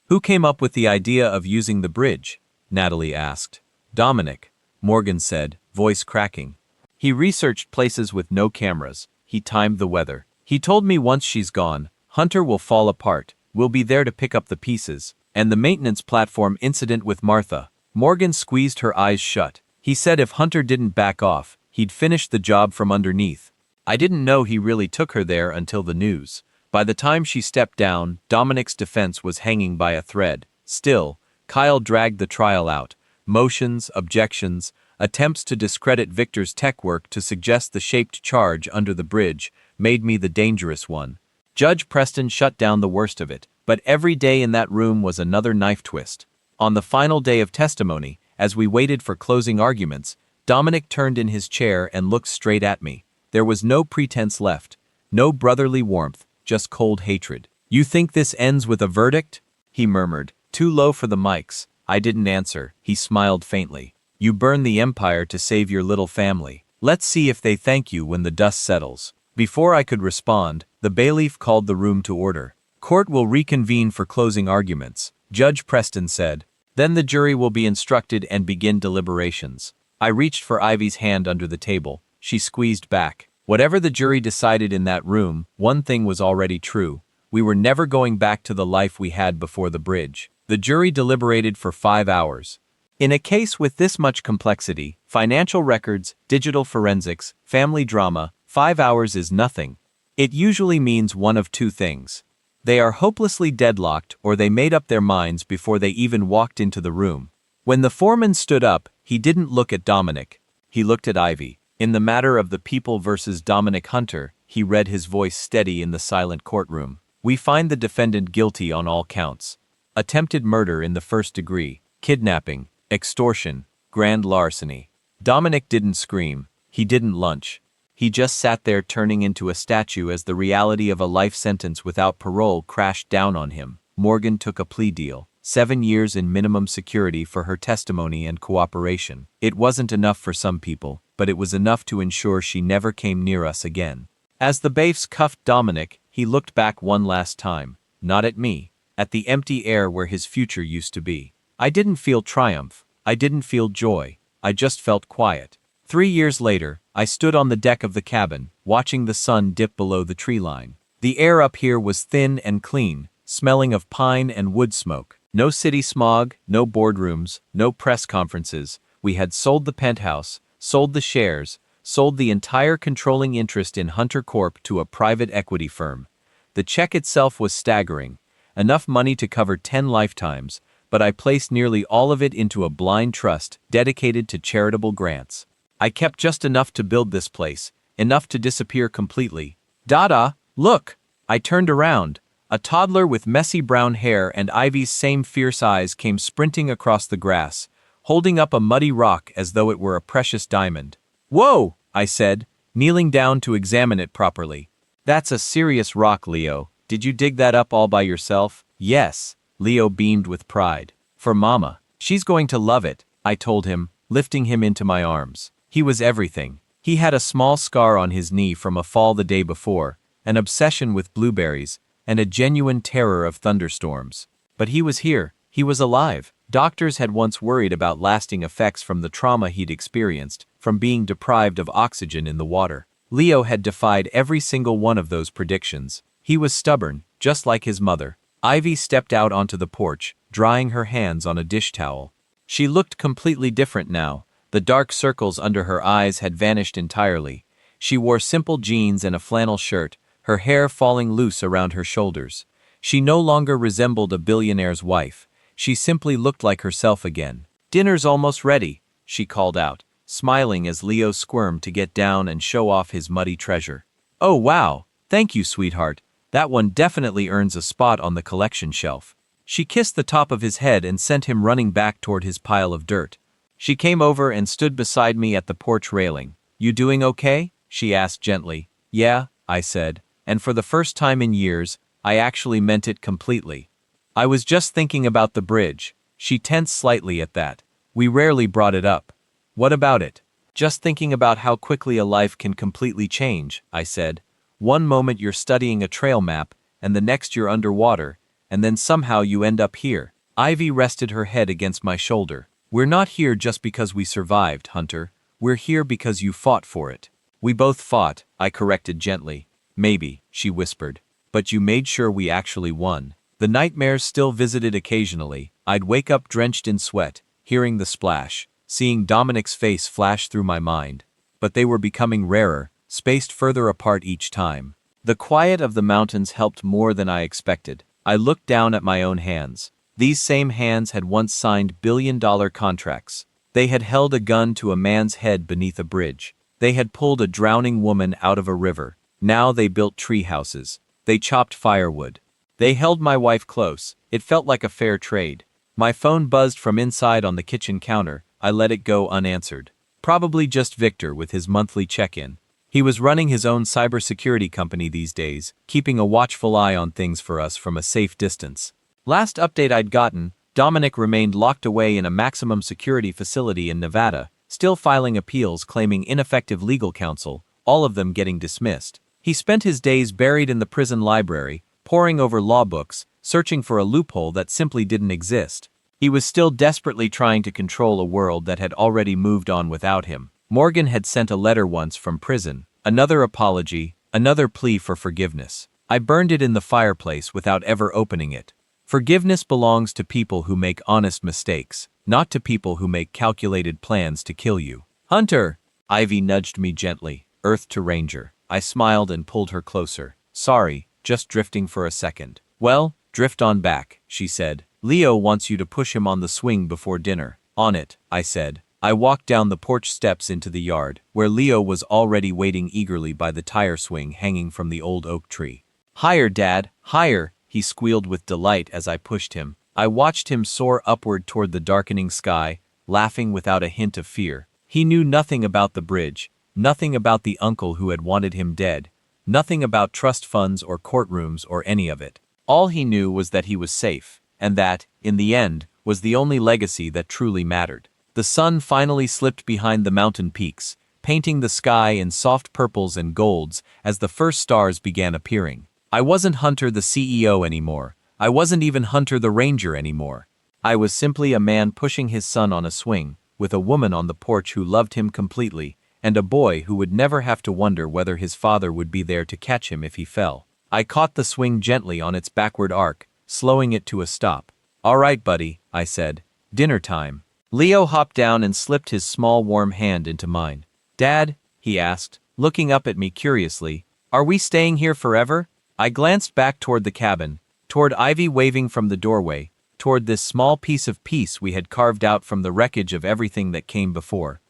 Who came up with the idea of using the bridge? Natalie asked. Dominic, Morgan said, voice cracking. He researched places with no cameras. He timed the weather. He told me once she's gone, Hunter will fall apart. We'll be there to pick up the pieces. And the maintenance platform incident with Martha. Morgan squeezed her eyes shut. He said if Hunter didn't back off, he'd finish the job from underneath. I didn't know he really took her there until the news. By the time she stepped down, Dominic's defense was hanging by a thread. Still, Kyle dragged the trial out. Motions, objections, attempts to discredit Victor's tech work to suggest the shaped charge under the bridge made me the dangerous one. Judge Preston shut down the worst of it, but every day in that room was another knife twist. On the final day of testimony, as we waited for closing arguments, Dominic turned in his chair and looked straight at me. There was no pretense left, no brotherly warmth, just cold hatred. You think this ends with a verdict? He murmured, too low for the mics. I didn't answer. He smiled faintly. You burn the empire to save your little family. Let's see if they thank you when the dust settles. Before I could respond, the bailiff called the room to order. Court will reconvene for closing arguments, Judge Preston said. Then the jury will be instructed and begin deliberations. I reached for Ivy's hand under the table. She squeezed back. Whatever the jury decided in that room, one thing was already true. We were never going back to the life we had before the bridge. The jury deliberated for 5 hours. In a case with this much complexity, financial records, digital forensics, family drama, 5 hours is nothing. It usually means one of two things. They are hopelessly deadlocked or they made up their minds before they even walked into the room. When the foreman stood up, he didn't look at Dominic. He looked at Ivy. In the matter of the people versus Dominic Hunter, he read, his voice steady in the silent courtroom. We find the defendant guilty on all counts. Attempted murder in the first degree, kidnapping, extortion, grand larceny. Dominic didn't scream. He didn't lunch. He just sat there turning into a statue as the reality of a life sentence without parole crashed down on him. Morgan took a plea deal. 7 years in minimum security for her testimony and cooperation. It wasn't enough for some people, but it was enough to ensure she never came near us again. As the bailiffs cuffed Dominic, he looked back one last time. Not at me. At the empty air where his future used to be. I didn't feel triumph. I didn't feel joy. I just felt quiet. 3 years later, I stood on the deck of the cabin, watching the sun dip below the tree line. The air up here was thin and clean, smelling of pine and wood smoke. No city smog, no boardrooms, no press conferences. We had sold the penthouse, sold the shares, sold the entire controlling interest in Hunter Corp to a private equity firm. The check itself was staggering, enough money to cover 10 lifetimes, but I placed nearly all of it into a blind trust dedicated to charitable grants. I kept just enough to build this place, enough to disappear completely. Dada, look! I turned around. A toddler with messy brown hair and Ivy's same fierce eyes came sprinting across the grass, holding up a muddy rock as though it were a precious diamond. "Whoa!" I said, kneeling down to examine it properly. "That's a serious rock, Leo. Did you dig that up all by yourself?" "Yes." Leo beamed with pride. "For Mama. She's going to love it," I told him, lifting him into my arms. He was everything. He had a small scar on his knee from a fall the day before, an obsession with blueberries, and a genuine terror of thunderstorms. But he was here. He was alive. Doctors had once worried about lasting effects from the trauma he'd experienced, from being deprived of oxygen in the water. Leo had defied every single one of those predictions. He was stubborn, just like his mother. Ivy stepped out onto the porch, drying her hands on a dish towel. She looked completely different now. The dark circles under her eyes had vanished entirely. She wore simple jeans and a flannel shirt, her hair falling loose around her shoulders. She no longer resembled a billionaire's wife. She simply looked like herself again. "Dinner's almost ready," she called out, smiling as Leo squirmed to get down and show off his muddy treasure. "Oh wow, thank you, sweetheart. That one definitely earns a spot on the collection shelf." She kissed the top of his head and sent him running back toward his pile of dirt. She came over and stood beside me at the porch railing. "You doing okay?" she asked gently. "Yeah," I said, and for the first time in years, I actually meant it completely. "I was just thinking about the bridge." She tensed slightly at that. "We rarely brought it up." "What about it?" "Just thinking about how quickly a life can completely change," I said. "One moment you're studying a trail map, and the next you're underwater, and then somehow you end up here." Ivy rested her head against my shoulder. "We're not here just because we survived, Hunter. We're here because you fought for it." "We both fought," I corrected gently. "Maybe," she whispered. "But you made sure we actually won." The nightmares still visited occasionally. I'd wake up drenched in sweat, hearing the splash, seeing Dominic's face flash through my mind. But they were becoming rarer, spaced further apart each time. The quiet of the mountains helped more than I expected. I looked down at my own hands. These same hands had once signed billion-dollar contracts. They had held a gun to a man's head beneath a bridge. They had pulled a drowning woman out of a river. Now they built tree houses. They chopped firewood. They held my wife close. It felt like a fair trade. My phone buzzed from inside on the kitchen counter. I let it go unanswered. Probably just Victor with his monthly check-in. He was running his own cybersecurity company these days, keeping a watchful eye on things for us from a safe distance. Last update I'd gotten, Dominic remained locked away in a maximum security facility in Nevada, still filing appeals claiming ineffective legal counsel, all of them getting dismissed. He spent his days buried in the prison library, poring over law books, searching for a loophole that simply didn't exist. He was still desperately trying to control a world that had already moved on without him. Morgan had sent a letter once from prison, another apology, another plea for forgiveness. I burned it in the fireplace without ever opening it. Forgiveness belongs to people who make honest mistakes, not to people who make calculated plans to kill you. "Hunter!" Ivy nudged me gently, Earth to Ranger. I smiled and pulled her closer. "Sorry, just drifting for a second." "Well, drift on back," she said. "Leo wants you to push him on the swing before dinner." "On it," I said. I walked down the porch steps into the yard, where Leo was already waiting eagerly by the tire swing hanging from the old oak tree. "Higher, Dad, higher!" he squealed with delight as I pushed him. I watched him soar upward toward the darkening sky, laughing without a hint of fear. He knew nothing about the bridge, nothing about the uncle who had wanted him dead, nothing about trust funds or courtrooms or any of it. All he knew was that he was safe, and that, in the end, was the only legacy that truly mattered. The sun finally slipped behind the mountain peaks, painting the sky in soft purples and golds as the first stars began appearing. I wasn't Hunter the CEO anymore. I wasn't even Hunter the Ranger anymore. I was simply a man pushing his son on a swing, with a woman on the porch who loved him completely, and a boy who would never have to wonder whether his father would be there to catch him if he fell. I caught the swing gently on its backward arc, slowing it to a stop. "All right, buddy," I said. "Dinner time." Leo hopped down and slipped his small warm hand into mine. "Dad," he asked, looking up at me curiously, "are we staying here forever?" I glanced back toward the cabin, toward Ivy waving from the doorway, toward this small piece of peace we had carved out from the wreckage of everything that came before.